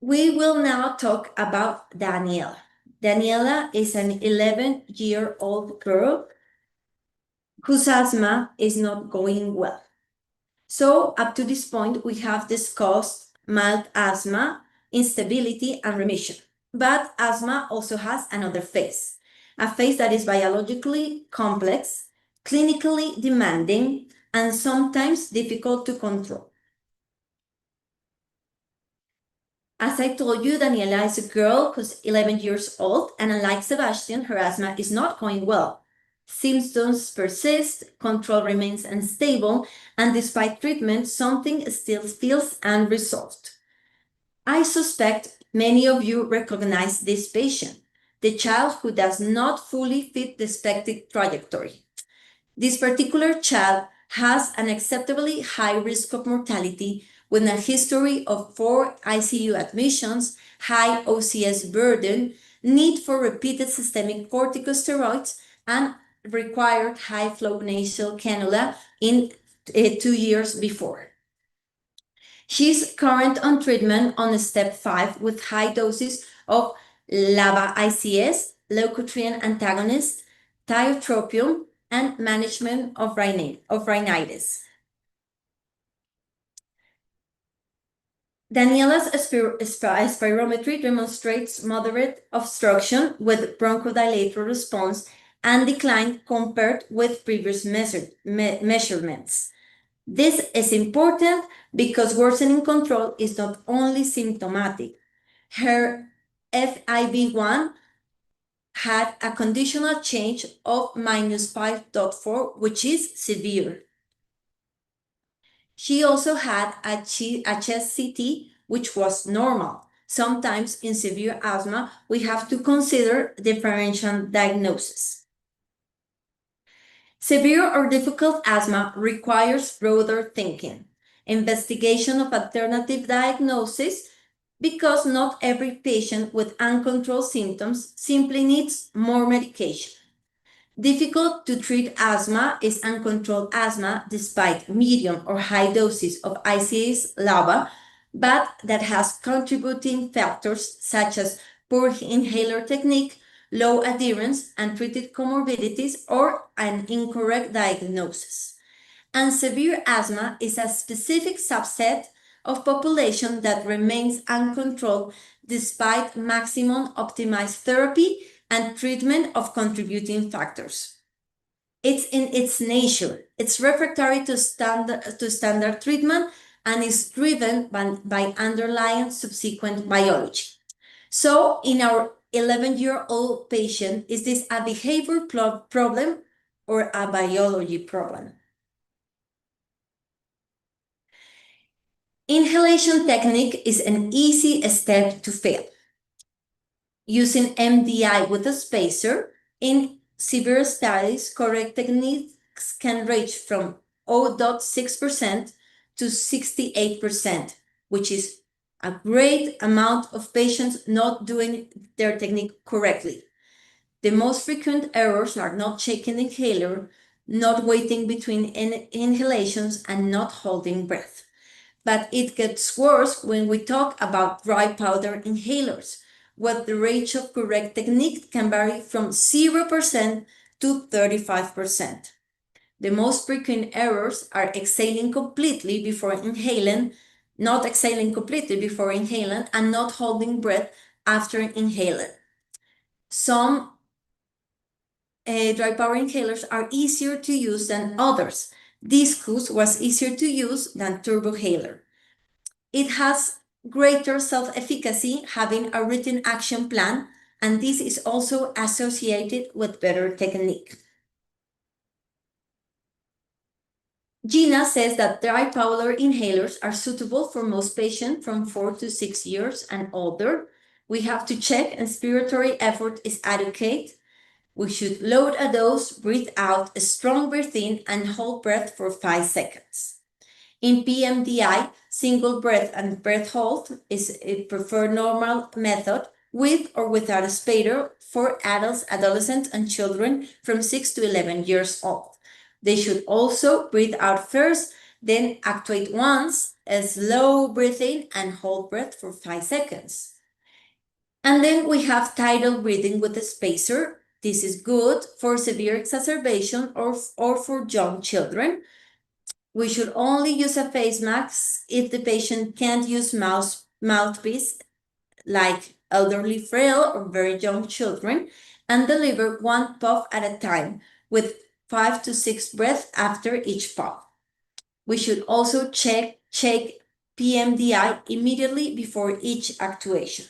We will now talk about Daniela. Daniela is an 11-year-old girl whose asthma is not going well. So up to this point, we have discussed mild asthma, instability, and remission. But asthma also has another phase, a phase that is biologically complex, clinically demanding, and sometimes difficult to control. As I told you, Daniela is a girl who's 11 years old, and unlike Sebastian, her asthma is not going well. Symptoms persist, control remains unstable, and despite treatment, something still feels unresolved. I suspect many of you recognize this patient, the child who does not fully fit the expected trajectory. This particular child has an acceptably high risk of mortality with a history of 4 ICU admissions, high OCS burden, need for repeated systemic corticosteroids, and required high-flow nasal cannula in 2 years before. She's current on treatment on step 5 with high doses of LABA ICS, leukotriene antagonist, tiotropium, and management of rhinitis. Daniela's spirometry demonstrates moderate obstruction with bronchodilator response and decline compared with previous measurements. This is important because worsening control is not only symptomatic. Her FIV1 had a conditional change of -5.4, which is severe. She also had a chest CT, which was normal. Sometimes in severe asthma, we have to consider differential diagnosis. Severe or difficult asthma requires broader thinking, investigation of alternative diagnosis, because not every patient with uncontrolled symptoms simply needs more medication. Difficult to treat asthma is uncontrolled asthma despite medium or high doses of ICS LABA, but that has contributing factors such as poor inhaler technique, low adherence, untreated comorbidities, or an incorrect diagnosis. And severe asthma is a specific subset of population that remains uncontrolled despite maximum optimized therapy and treatment of contributing factors. It's in its nature. It's refractory to standard treatment and is driven by underlying subsequent biology. So in our 11-year-old patient, is this a behavior problem or a biology problem? Inhalation technique is an easy step to fail. Using MDI with a spacer, in severe studies, correct techniques can range from 0.6% to 68%, which is a great amount of patients not doing their technique correctly. The most frequent errors are not checking the inhaler, not waiting between inhalations, and not holding breath. But it gets worse when we talk about dry powder inhalers, where the range of correct technique can vary from 0% to 35%. The most frequent errors are exhaling completely before inhaling, not exhaling completely before inhaling, and not holding breath after inhaling. Some dry powder inhalers are easier to use than others. Discus was easier to use than turbohaler. It has greater self-efficacy, having a written action plan, and this is also associated with better technique. GINA says that dry powder inhalers are suitable for most patients from 4 to 6 years and older. We have to check inspiratory effort is adequate. We should load a dose, breathe out, a strong breath in, and hold breath for 5 seconds. In PMDI, single breath and breath hold is a preferred normal method, with or without a spader, for adults, adolescents, and children from 6 to 11 years old. They should also breathe out first, then actuate once, a slow breathing, and hold breath for 5 seconds. And then we have tidal breathing with a spacer. This is good for severe exacerbation or for young children. We should only use a face mask if the patient can't use mouthpiece, like elderly, frail, or very young children, and deliver one puff at a time with 5 to 6 breaths after each puff. We should also check PMDI immediately before each actuation.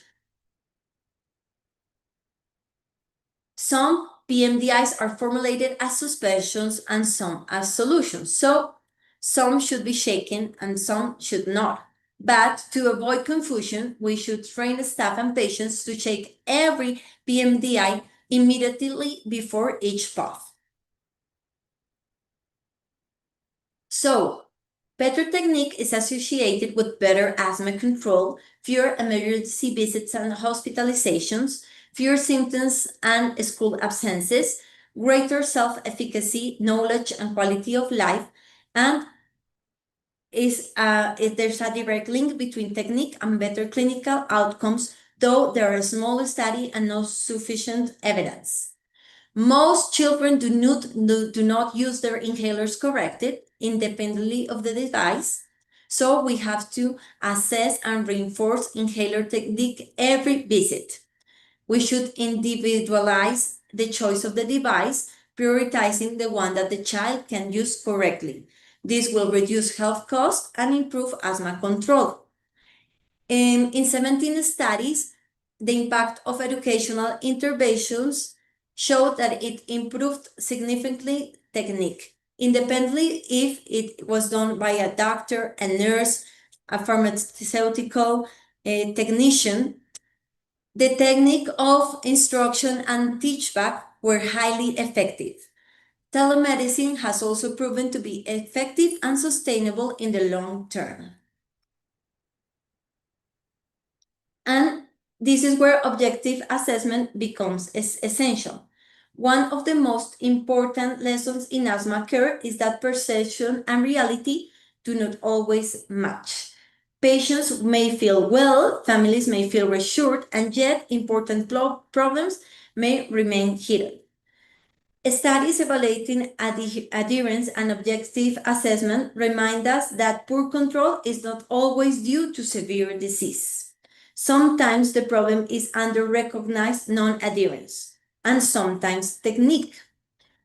Some PMDIs are formulated as suspensions and some as solutions. So some should be shaken and some should not. But to avoid confusion, we should train the staff and patients to shake every PMDI immediately before each puff. So, better technique is associated with better asthma control, fewer emergency visits and hospitalizations, fewer symptoms and school absences, greater self-efficacy, knowledge, and quality of life, and there's a direct link between technique and better clinical outcomes, though there are a small study and no sufficient evidence. Most children do not use their inhalers correctly, independently of the device, so we have to assess and reinforce inhaler technique every visit. We should individualize the choice of the device, prioritizing the one that the child can use correctly. This will reduce health costs and improve asthma control. In 17 studies, the impact of educational interventions showed that it improved significantly technique, independently if it was done by a doctor, a nurse, a pharmaceutical technician. The technique of instruction and teachback were highly effective. Telemedicine has also proven to be effective and sustainable in the long term. And this is where objective assessment becomes essential. One of the most important lessons in asthma care is that perception and reality do not always match. Patients may feel well, families may feel reassured, and yet important problems may remain hidden. Studies evaluating adherence and objective assessment remind us that poor control is not always due to severe disease. Sometimes the problem is under-recognized non-adherence, and sometimes technique.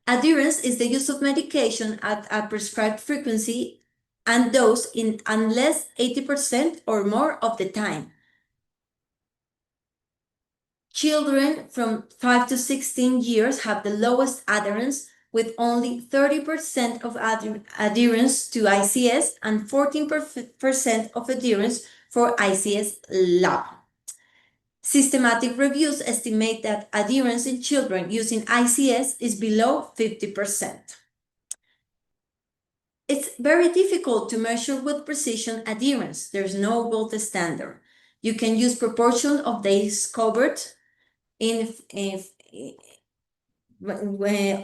Adherence is the use of medication at a prescribed frequency and dose in unless 80% or more of the time. Children from 5 to 16 years have the lowest adherence, with only 30% of adherence to ICS and 14% of adherence for ICS lab. Systematic reviews estimate that adherence in children using ICS is below 50%. It's very difficult to measure with precision adherence. There's no gold standard. You can use proportion of days covered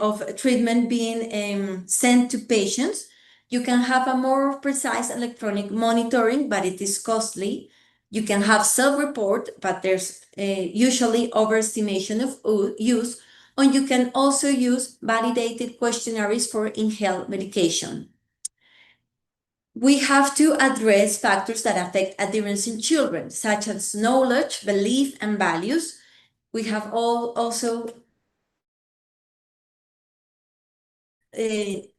of treatment being sent to patients. You can have a more precise electronic monitoring, but it is costly. You can have self-report, but there's usually overestimation of use, and you can also use validated questionnaires for inhaled medication. We have to address factors that affect adherence in children, such as knowledge, belief, and values. We have also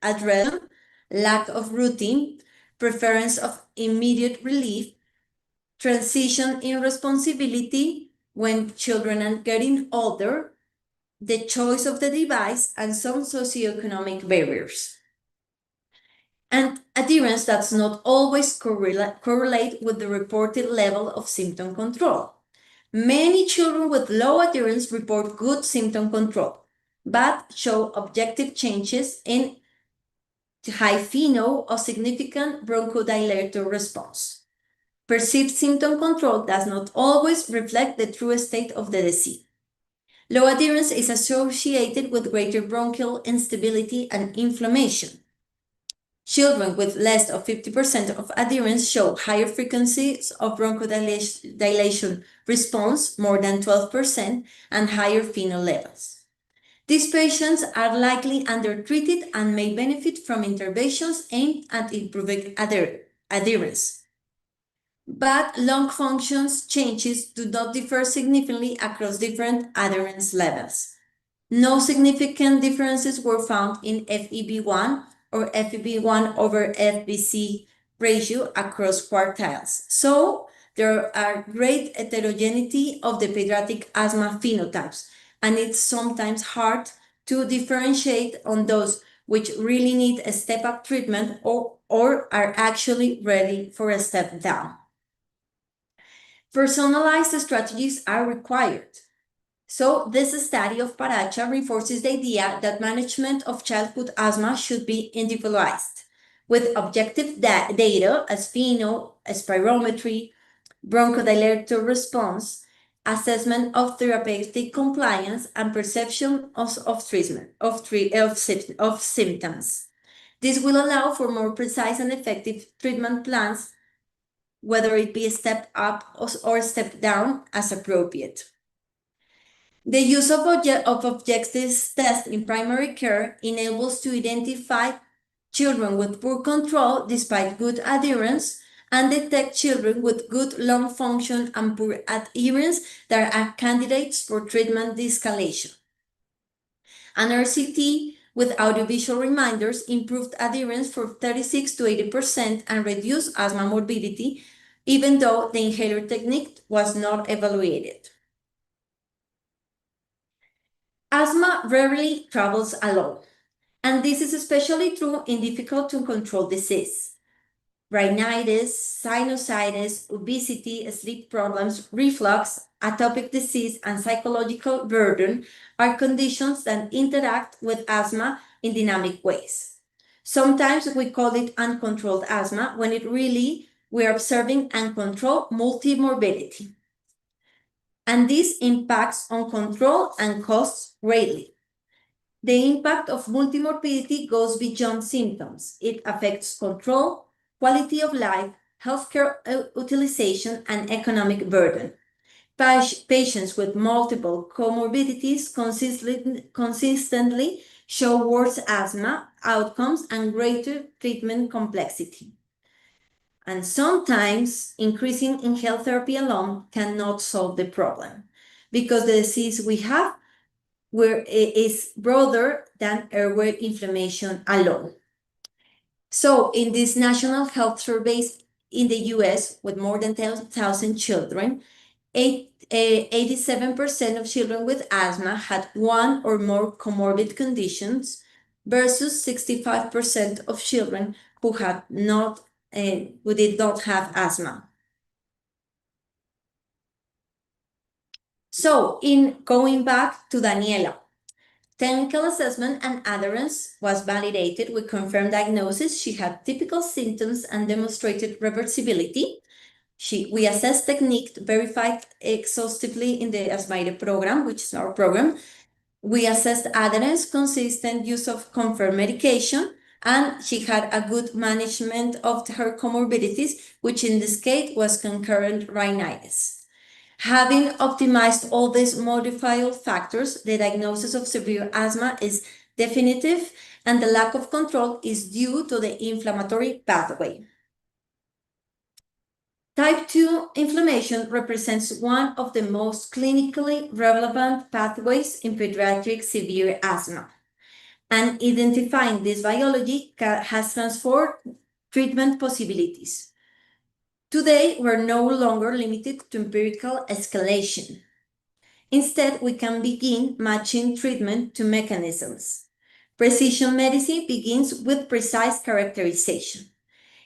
address lack of routine, preference of immediate relief, transition in responsibility when children are getting older, the choice of the device, and some socioeconomic barriers. And adherence does not always correlate with the reported level of symptom control. Many children with low adherence report good symptom control, but show objective changes in high FeNO or significant bronchodilator response. Perceived symptom control does not always reflect the true state of the disease. Low adherence is associated with greater bronchial instability and inflammation. Children with less than 50% of adherence show higher frequencies of bronchodilation response, more than 12%, and higher FeNO levels. These patients are likely undertreated and may benefit from interventions aimed at improving adherence. But lung functions changes do not differ significantly across different adherence levels. No significant differences were found in FEV1 or FEV1 over FVC ratio across quartiles. So there are great heterogeneity of the pediatric asthma phenotypes, and it's sometimes hard to differentiate on those which really need a step-up treatment or are actually ready for a step down. Personalized strategies are required. So this study of Paracha reinforces the idea that management of childhood asthma should be individualized, with objective data as FeNO, spirometry, bronchodilator response, assessment of therapeutic compliance, and perception of symptoms. This will allow for more precise and effective treatment plans, whether it be a step up or a step down as appropriate. The use of objective tests in primary care enables to identify children with poor control despite good adherence and detect children with good lung function and poor adherence that are candidates for treatment de-escalation. An RCT with audiovisual reminders improved adherence for 36 to 80% and reduced asthma morbidity, even though the inhaler technique was not evaluated. Asthma rarely travels alone, and this is especially true in difficult to control disease. Rhinitis, sinusitis, obesity, sleep problems, reflux, atopic disease, and psychological burden are conditions that interact with asthma in dynamic ways. Sometimes we call it uncontrolled asthma when it really we're observing uncontrolled multimorbidity. And this impacts on control and costs greatly. The impact of multimorbidity goes beyond symptoms. It affects control, quality of life, healthcare utilization, and economic burden. Patients with multiple comorbidities consistently show worse asthma outcomes and greater treatment complexity. And sometimes increasing inhaled therapy alone cannot solve the problem because the disease we have is broader than airway inflammation alone. So in these national health surveys in the US with more than 10,000 children, 87% of children with asthma had one or more comorbid conditions versus 65% of children who who did not have asthma. So in going back to Daniela, technical assessment and adherence was validated with confirmed diagnosis. She had typical symptoms and demonstrated reversibility. We assessed technique verified exhaustively in the Asthma program, which is our program. We assessed adherence, consistent use of confirmed medication, and she had a good management of her comorbidities, which in this case was concurrent rhinitis. Having optimized all these modifiable factors, the diagnosis of severe asthma is definitive, and the lack of control is due to the inflammatory pathway. Type 2 inflammation represents one of the most clinically relevant pathways in pediatric severe asthma, and identifying this biology has transformed treatment possibilities. Today, we're no longer limited to empirical escalation. Instead, we can begin matching treatment to mechanisms. Precision medicine begins with precise characterization.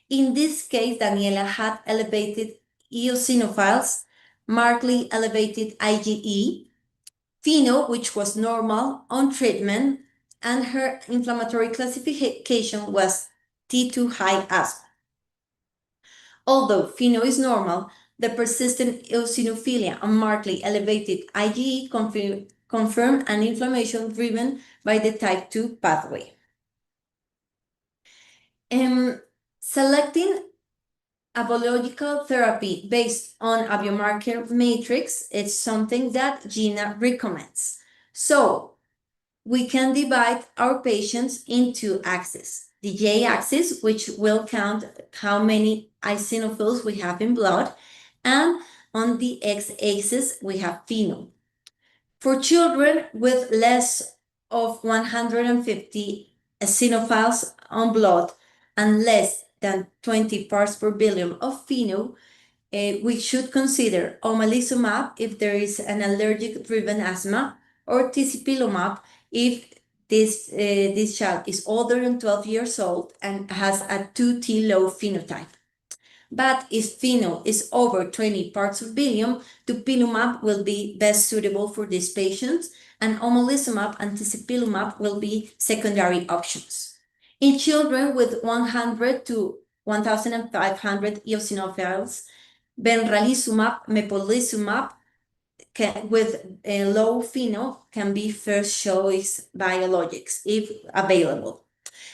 In this case, Daniela had elevated eosinophils, markedly elevated IgE, FeNO, which was normal on treatment, and her inflammatory classification was T2 high asthma. Although FeNO is normal, the persistent eosinophilia and markedly elevated IgE confirm an inflammation driven by the type 2 pathway. Selecting a biological therapy based on a biomarker matrix is something that GINA recommends. So we can divide our patients into axes. The J-axis, which will count how many eosinophils we have in blood, and on the X-axis, we have FeNO. For children with less of 150 eosinophils on blood and less than 20 parts per billion of FeNO, we should consider omalizumab if there is an allergic-driven asthma, or tezepelumab if this child is older than 12 years old and has a 2T low phenotype. But if FeNO is over 20 parts per billion, dupilumab will be best suitable for these patients, and omalizumab and tezepelumab will be secondary options. In children with 100 to 1,500 eosinophils, benralizumab, mepolizumab with a low FeNO can be first choice biologics if available.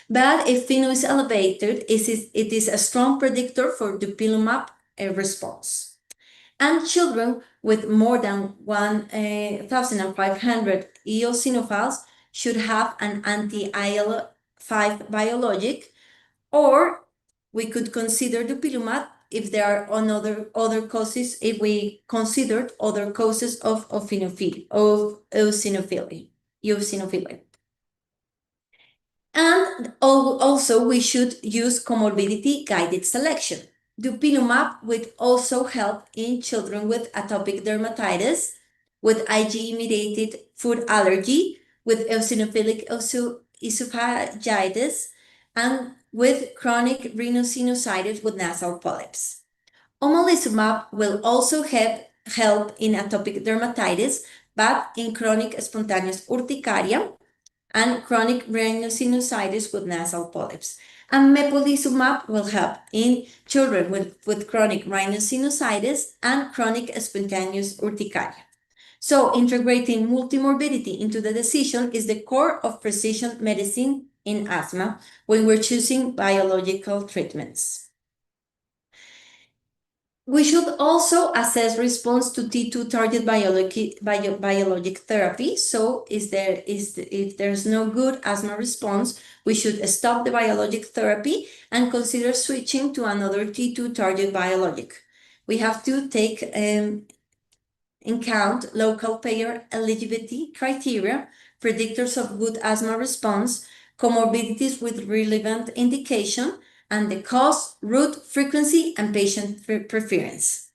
But if FeNO is elevated, it is a strong predictor for dupilumab response. And children with more than 1,500 eosinophils should have an anti-IL-5 biologic, or we could consider dupilumab if there are other causes, if we considered other causes of eosinophilia. And also, we should use comorbidity guided selection. Dupilumab would also help in children with atopic dermatitis, with IgE-mediated food allergy, with eosinophilic esophagitis, and with chronic rhinosinusitis with nasal polyps. Omalizumab will also help in atopic dermatitis, but in chronic spontaneous urticaria and chronic rhinosinusitis with nasal polyps. And mepolizumab will help in children with chronic rhinosinusitis and chronic spontaneous urticaria. So integrating multimorbidity into the decision is the core of precision medicine in asthma when we're choosing biological treatments. We should also assess response to T2 target biologic therapy. So if there's no good asthma response, we should stop the biologic therapy and consider switching to another T2 target biologic. We have to take in count local payer eligibility criteria, predictors of good asthma response, comorbidities with relevant indication, and the cause, route, frequency, and patient preference.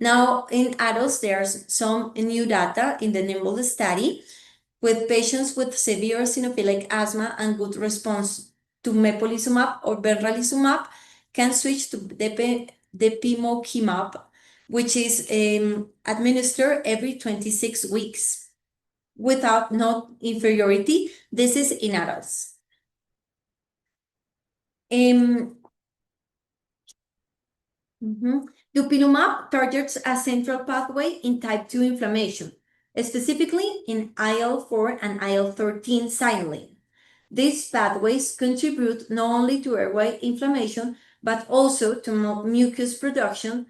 Now, in adults, there's some new data in the NIMBLE study with patients with severe eosinophilic asthma and good response to mepolizumab or benralizumab can switch to depemokimab, which is administered every 26 weeks without non-inferiority. This is in adults. Dupilumab targets a central pathway in type 2 inflammation, specifically in IL-4 and IL-13 signaling. These pathways contribute not only to airway inflammation, but also to mucus production,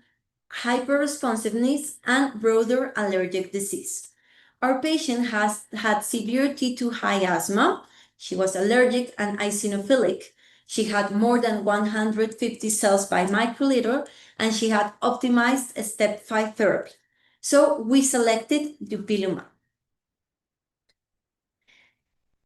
hyperresponsiveness, and broader allergic disease. Our patient has had severe T2 high asthma. She was allergic and eosinophilic. She had more than 150 cells by microliter, and she had optimized a step 5 therapy. So we selected dupilumab.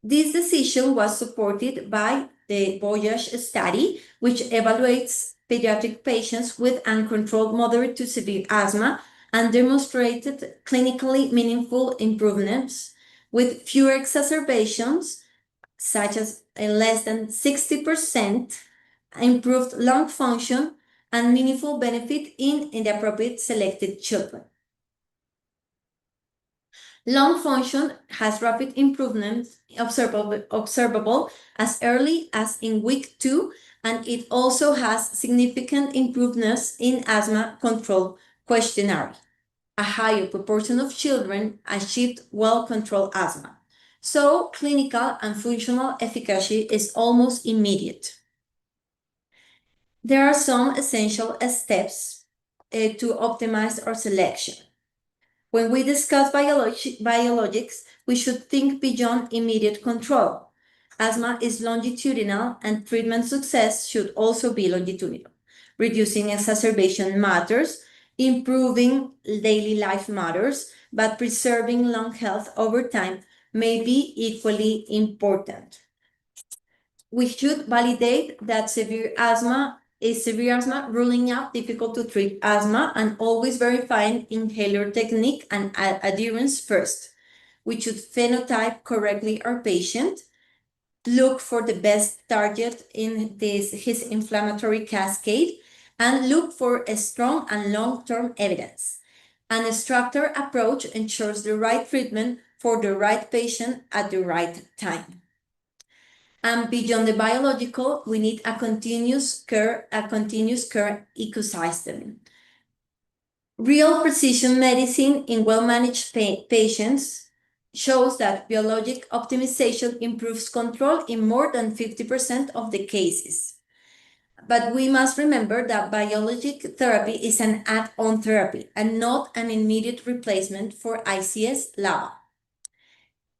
This decision was supported by the Voyage study, which evaluates pediatric patients with uncontrolled moderate to severe asthma and demonstrated clinically meaningful improvements with fewer exacerbations, such as less than 60%, improved lung function, and meaningful benefit in inappropriate selected children. Lung function has rapid improvements observable as early as in week 2, and it also has significant improvements in asthma control questionnaire. A higher proportion of children achieved well-controlled asthma. So clinical and functional efficacy is almost immediate. There are some essential steps to optimize our selection. When we discuss biologics, we should think beyond immediate control. Asthma is longitudinal, and treatment success should also be longitudinal. Reducing exacerbation matters, improving daily life matters, but preserving lung health over time may be equally important. We should validate that severe asthma is severe asthma, ruling out difficult to treat asthma, and always verifying inhaler technique and adherence first. We should phenotype correctly our patient, look for the best target in his inflammatory cascade, and look for a strong and long-term evidence. An structured approach ensures the right treatment for the right patient at the right time. And beyond the biological, we need a continuous care ecosystem. Real precision medicine in well-managed patients shows that biologic optimization improves control in more than 50% of the cases. But we must remember that biologic therapy is an add-on therapy and not an immediate replacement for ICS/LABA.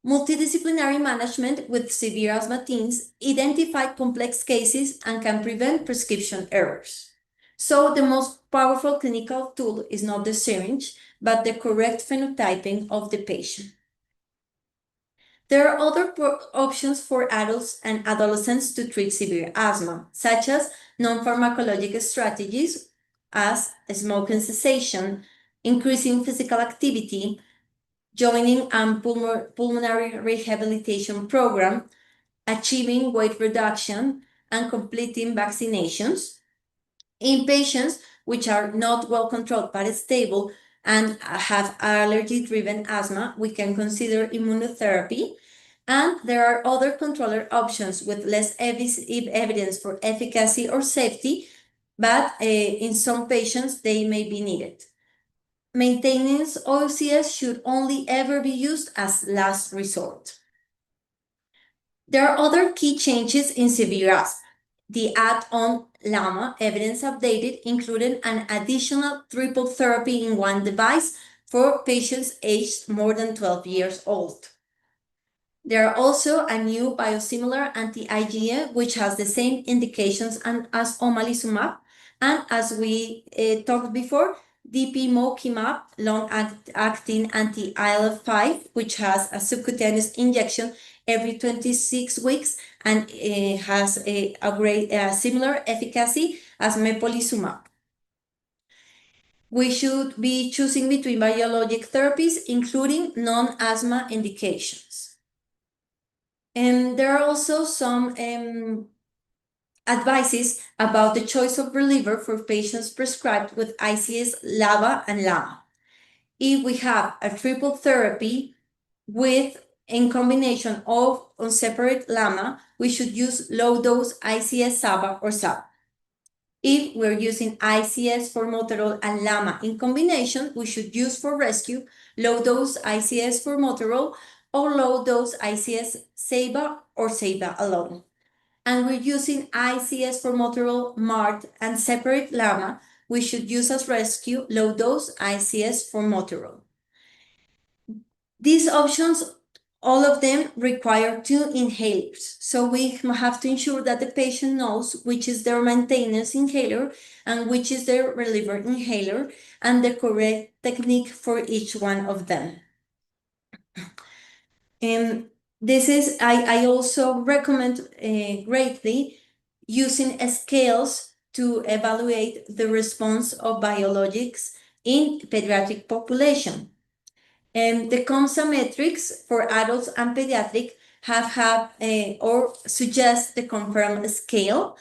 Multidisciplinary management with severe asthma teens identify complex cases and can prevent prescription errors. So the most powerful clinical tool is not the syringe, but the correct phenotyping of the patient. There are other options for adults and adolescents to treat severe asthma, such as non-pharmacologic strategies as smoking cessation, increasing physical activity, joining a pulmonary rehabilitation program, achieving weight reduction, and completing vaccinations. In patients which are not well controlled but stable and have allergy-driven asthma, we can consider immunotherapy. And there are other controller options with less evidence for efficacy or safety, but in some patients they may be needed. Maintenance OCS should only ever be used as last resort. There are other key changes in severe asthma. The add-on LAMA evidence updated included an additional triple therapy in one device for patients aged more than 12 years old. There are also a new biosimilar anti-IgE, which has the same indications as omalizumab, and as we talked before, dupilumab, long-acting anti-IL-5, which has a subcutaneous injection every 26 weeks and has a similar efficacy as mepolizumab. We should be choosing between biologic therapies, including non-asthma indications. And there are also some advices about the choice of reliever for patients prescribed with ICS, LABA, and LAMA. If we have a triple therapy in combination of on separate LAMA, we should use low-dose ICS, SABA, or SAB. If we're using ICS, formoterol, and LAMA in combination, we should use for rescue low-dose ICS, formoterol, or low-dose ICS, SABA, or SABA alone. And we're using ICS, formoterol, MART, and separate LAMA, we should use as rescue low-dose ICS, formoterol. These options, all of them require 2 inhalers. So we have to ensure that the patient knows which is their maintenance inhaler and which is their reliever inhaler and the correct technique for each one of them. I also recommend greatly using scales to evaluate the response of biologics in pediatric population. The COMSA metrics for adults and pediatric have or suggest the confirmed scale,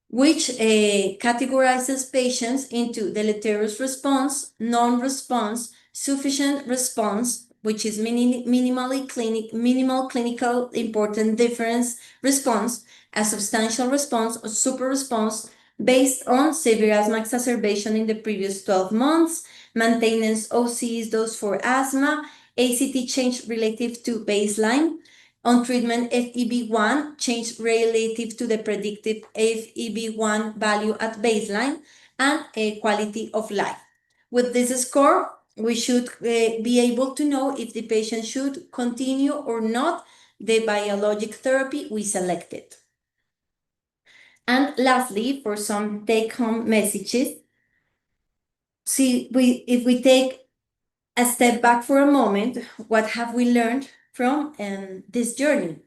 which categorizes patients into deleterious response, non-response, sufficient response, which is minimal clinical important difference response, a substantial response, or super response based on severe asthma exacerbation in the previous 12 months, maintenance OCS dose for asthma, ACT change relative to baseline, on treatment FEV1 change relative to the predicted FEV1 value at baseline, and a quality of life. With this score, we should be able to know if the patient should continue or not the biologic therapy we selected. And lastly, for some take-home messages, if we take a step back for a moment, what have we learned from this journey?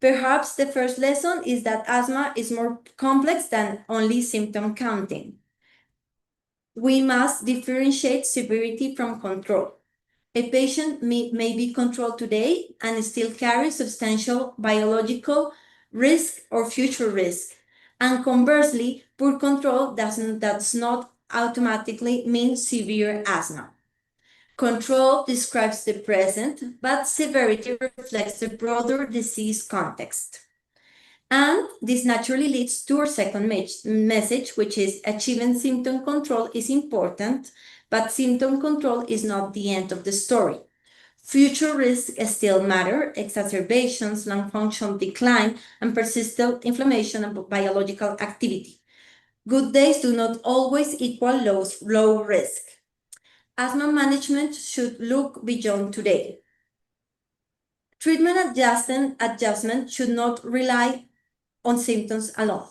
Perhaps the first lesson is that asthma is more complex than only symptom counting. We must differentiate severity from control. A patient may be controlled today and still carry substantial biological risk or future risk. And conversely, poor control does not automatically mean severe asthma. Control describes the present, but severity reflects the broader disease context. And this naturally leads to our second message, which is achieving symptom control is important, but symptom control is not the end of the story. Future risks still matter: exacerbations, lung function decline, and persistent inflammation and biological activity. Good days do not always equal low risk. Asthma management should look beyond today. Treatment adjustment should not rely on symptoms alone.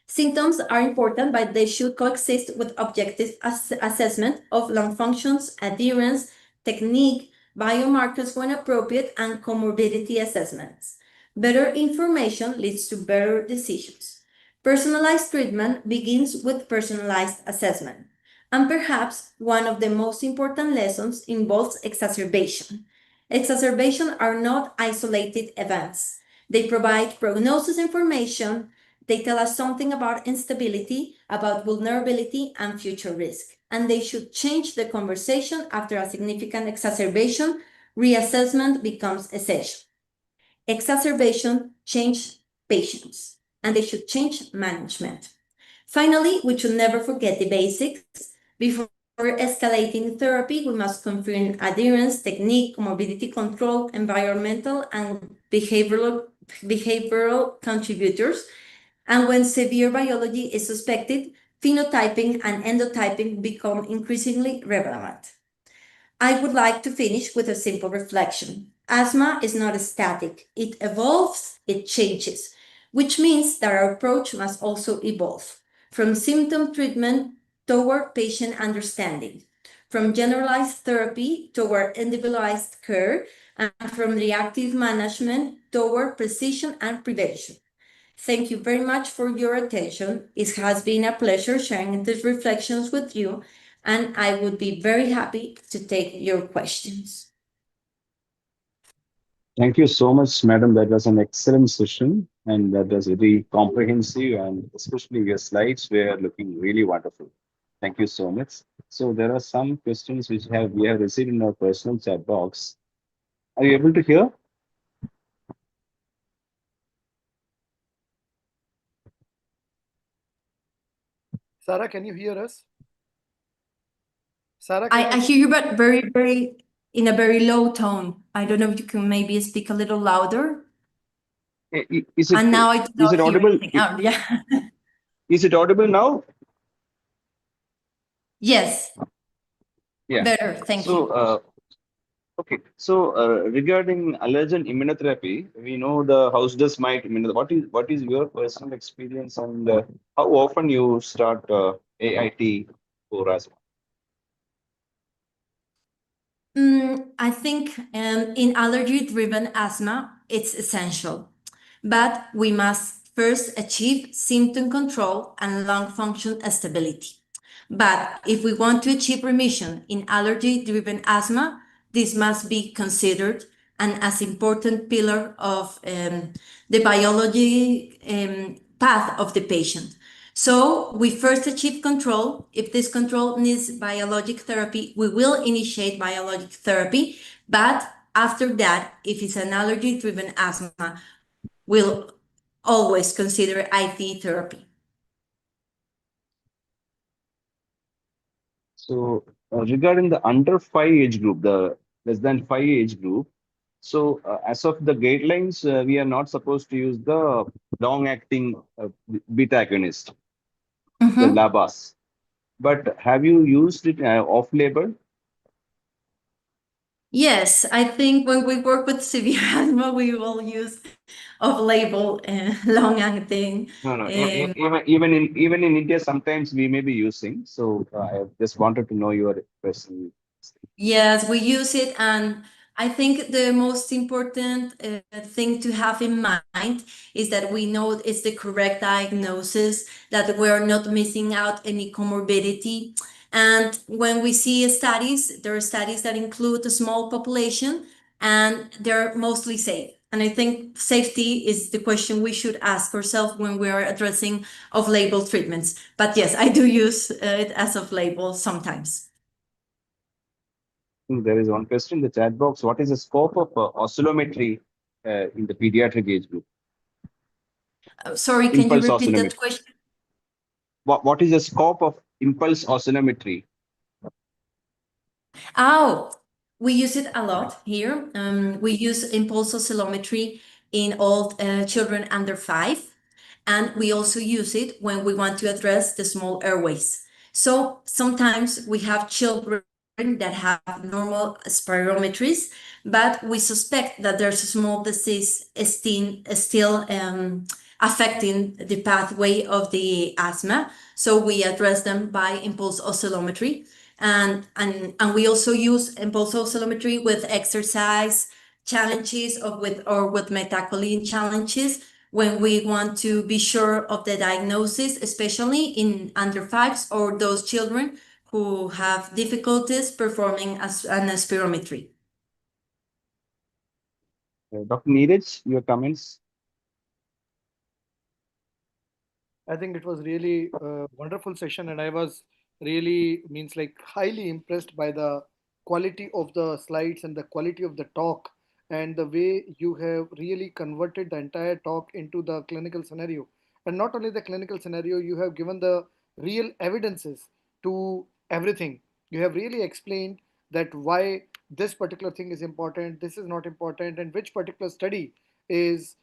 Symptoms are important, but they should coexist with objective assessment of lung functions, adherence, technique, biomarkers when appropriate, and comorbidity assessments. Better information leads to better decisions. Personalized treatment begins with personalized assessment. And perhaps one of the most important lessons involves exacerbation. Exacerbations are not isolated events. They provide prognosis information. They tell us something about instability, about vulnerability, and future risk. And they should change the conversation after a significant exacerbation. Reassessment becomes essential. Exacerbation change patients, and they should change management. Finally, we should never forget the basics. Before escalating therapy, we must confirm adherence, technique, comorbidity control, environmental and behavioral contributors. And when severe biology is suspected, phenotyping and endotyping become increasingly relevant. I would like to finish with a simple reflection. Asthma is not static, it evolves, it changes, which means that our approach must also evolve from symptom treatment toward patient understanding, from generalized therapy toward individualized care, and from reactive management toward precision and prevention. Thank you very much for your attention. It has been a pleasure sharing these reflections with you, and I would be very happy to take your questions. Thank you so much, madam. That was an excellent session, and that was very comprehensive, and especially your slides were looking really wonderful. Thank you so much. So there are some questions which we have received in our personal chat box. Are you able to hear? Sarah, can you hear us? Sarah, I hear you, but very in a very low tone. I don't know if you can maybe speak a little louder. Is And now I do is it not hear audible? anything. Oh, yeah. Is it audible now? Yes, Yeah. better. Thank you. Okay. So regarding allergen immunotherapy, we know the house dust mite immunotherapy. What is your personal experience, and how often you start AIT for asthma? I think in allergy-driven asthma, it's essential, but we must first achieve symptom control and lung function stability. But if we want to achieve remission in allergy-driven asthma, this must be considered an as important pillar of the biology path of the patient. So we first achieve control. If this control needs biologic therapy, we will initiate biologic therapy. But after that, if it's an allergy-driven asthma, we'll always consider IV therapy. So regarding the under 5 age group, the less than 5 age group, so as of the guidelines, we are not supposed to use the long-acting beta agonist, the LABAs. But have you used it off-label? Yes, I think when we work with severe asthma, we will use off-label long-acting. No, no. Even in India, sometimes we may be using. So I just wanted to know your question. Yes, we use it, and I think the most important thing to have in mind is that we know it's the correct diagnosis, that we're not missing out any comorbidity. And when we see studies, there are studies that include a small population, and they're mostly safe. And I think safety is the question we should ask ourselves when we are addressing off-label treatments. But yes, I do use it as off-label sometimes. There is one question in the chat box. What is the scope of oscillometry in the pediatric age group? Sorry, can you Impulse repeat that oscillometry. question? What is the scope of impulse oscillometry? Oh, we use it a lot here. We use impulse oscillometry in all children under 5. And we also use it when we want to address the small airways. So sometimes we have children that have normal spirometries, but we suspect that there's a small disease still affecting the pathway of the asthma. So we address them by impulse oscillometry. And we also use impulse oscillometry with exercise challenges or with methacholine challenges when we want to be sure of the diagnosis, especially in under 5s or those children who have difficulties performing an spirometry. Dr. Neeraj, your comments? I think it was really a wonderful session, and I was really means like highly impressed by the quality of the slides and the quality of the talk and the way you have really converted the entire talk into the clinical scenario. And not only the clinical scenario, you have given the real evidences to everything. You have really explained that why this particular thing is important, this is not important, and which particular study is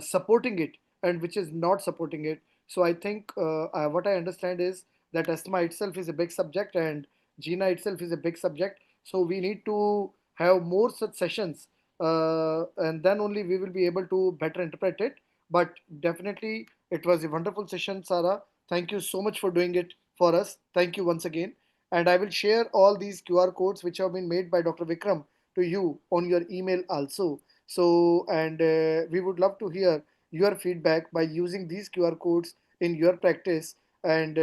supporting it and which is not supporting it. So I think what I understand is that asthma itself is a big subject and GINA itself is a big subject. So we need to have more such sessions, and then only we will be able to better interpret it. But definitely, it was a wonderful session, Sarah. Thank you so much for doing it for us. Thank you once again. And I will share all these QR codes which have been made by Dr. Vikram to you on your email also. So, and we would love to hear your feedback by using these QR codes in your practice and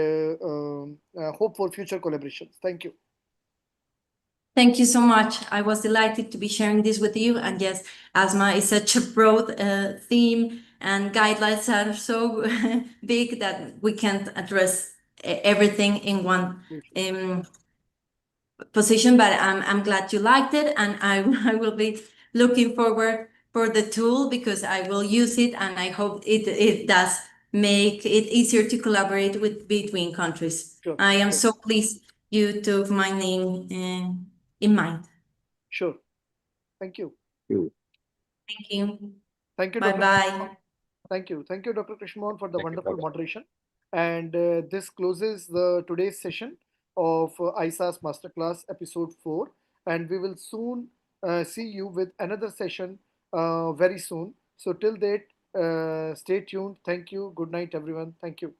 hope for future collaborations. Thank you. Thank you so much. I was delighted to be sharing this with you. And yes, asthma is such a broad theme, and guidelines are so big that we can't address everything in one um, position. But I'm glad you liked it, and I will be looking forward for the tool because I will use it, and I hope it does make it easier to collaborate with between countries. Sure, I am sure, so pleased you took my name in mind. sure. Thank you. You. Thank you. Thank you, Bye Dr. bye. Thank you. Thank you, Dr. Krishnan, for the Thank you. wonderful Bye-bye. moderation. And this closes the today's session of ISA's Masterclass episode 4. And we will soon see you with another session very soon. So till that, stay tuned. Thank you. Good night, everyone. Thank you.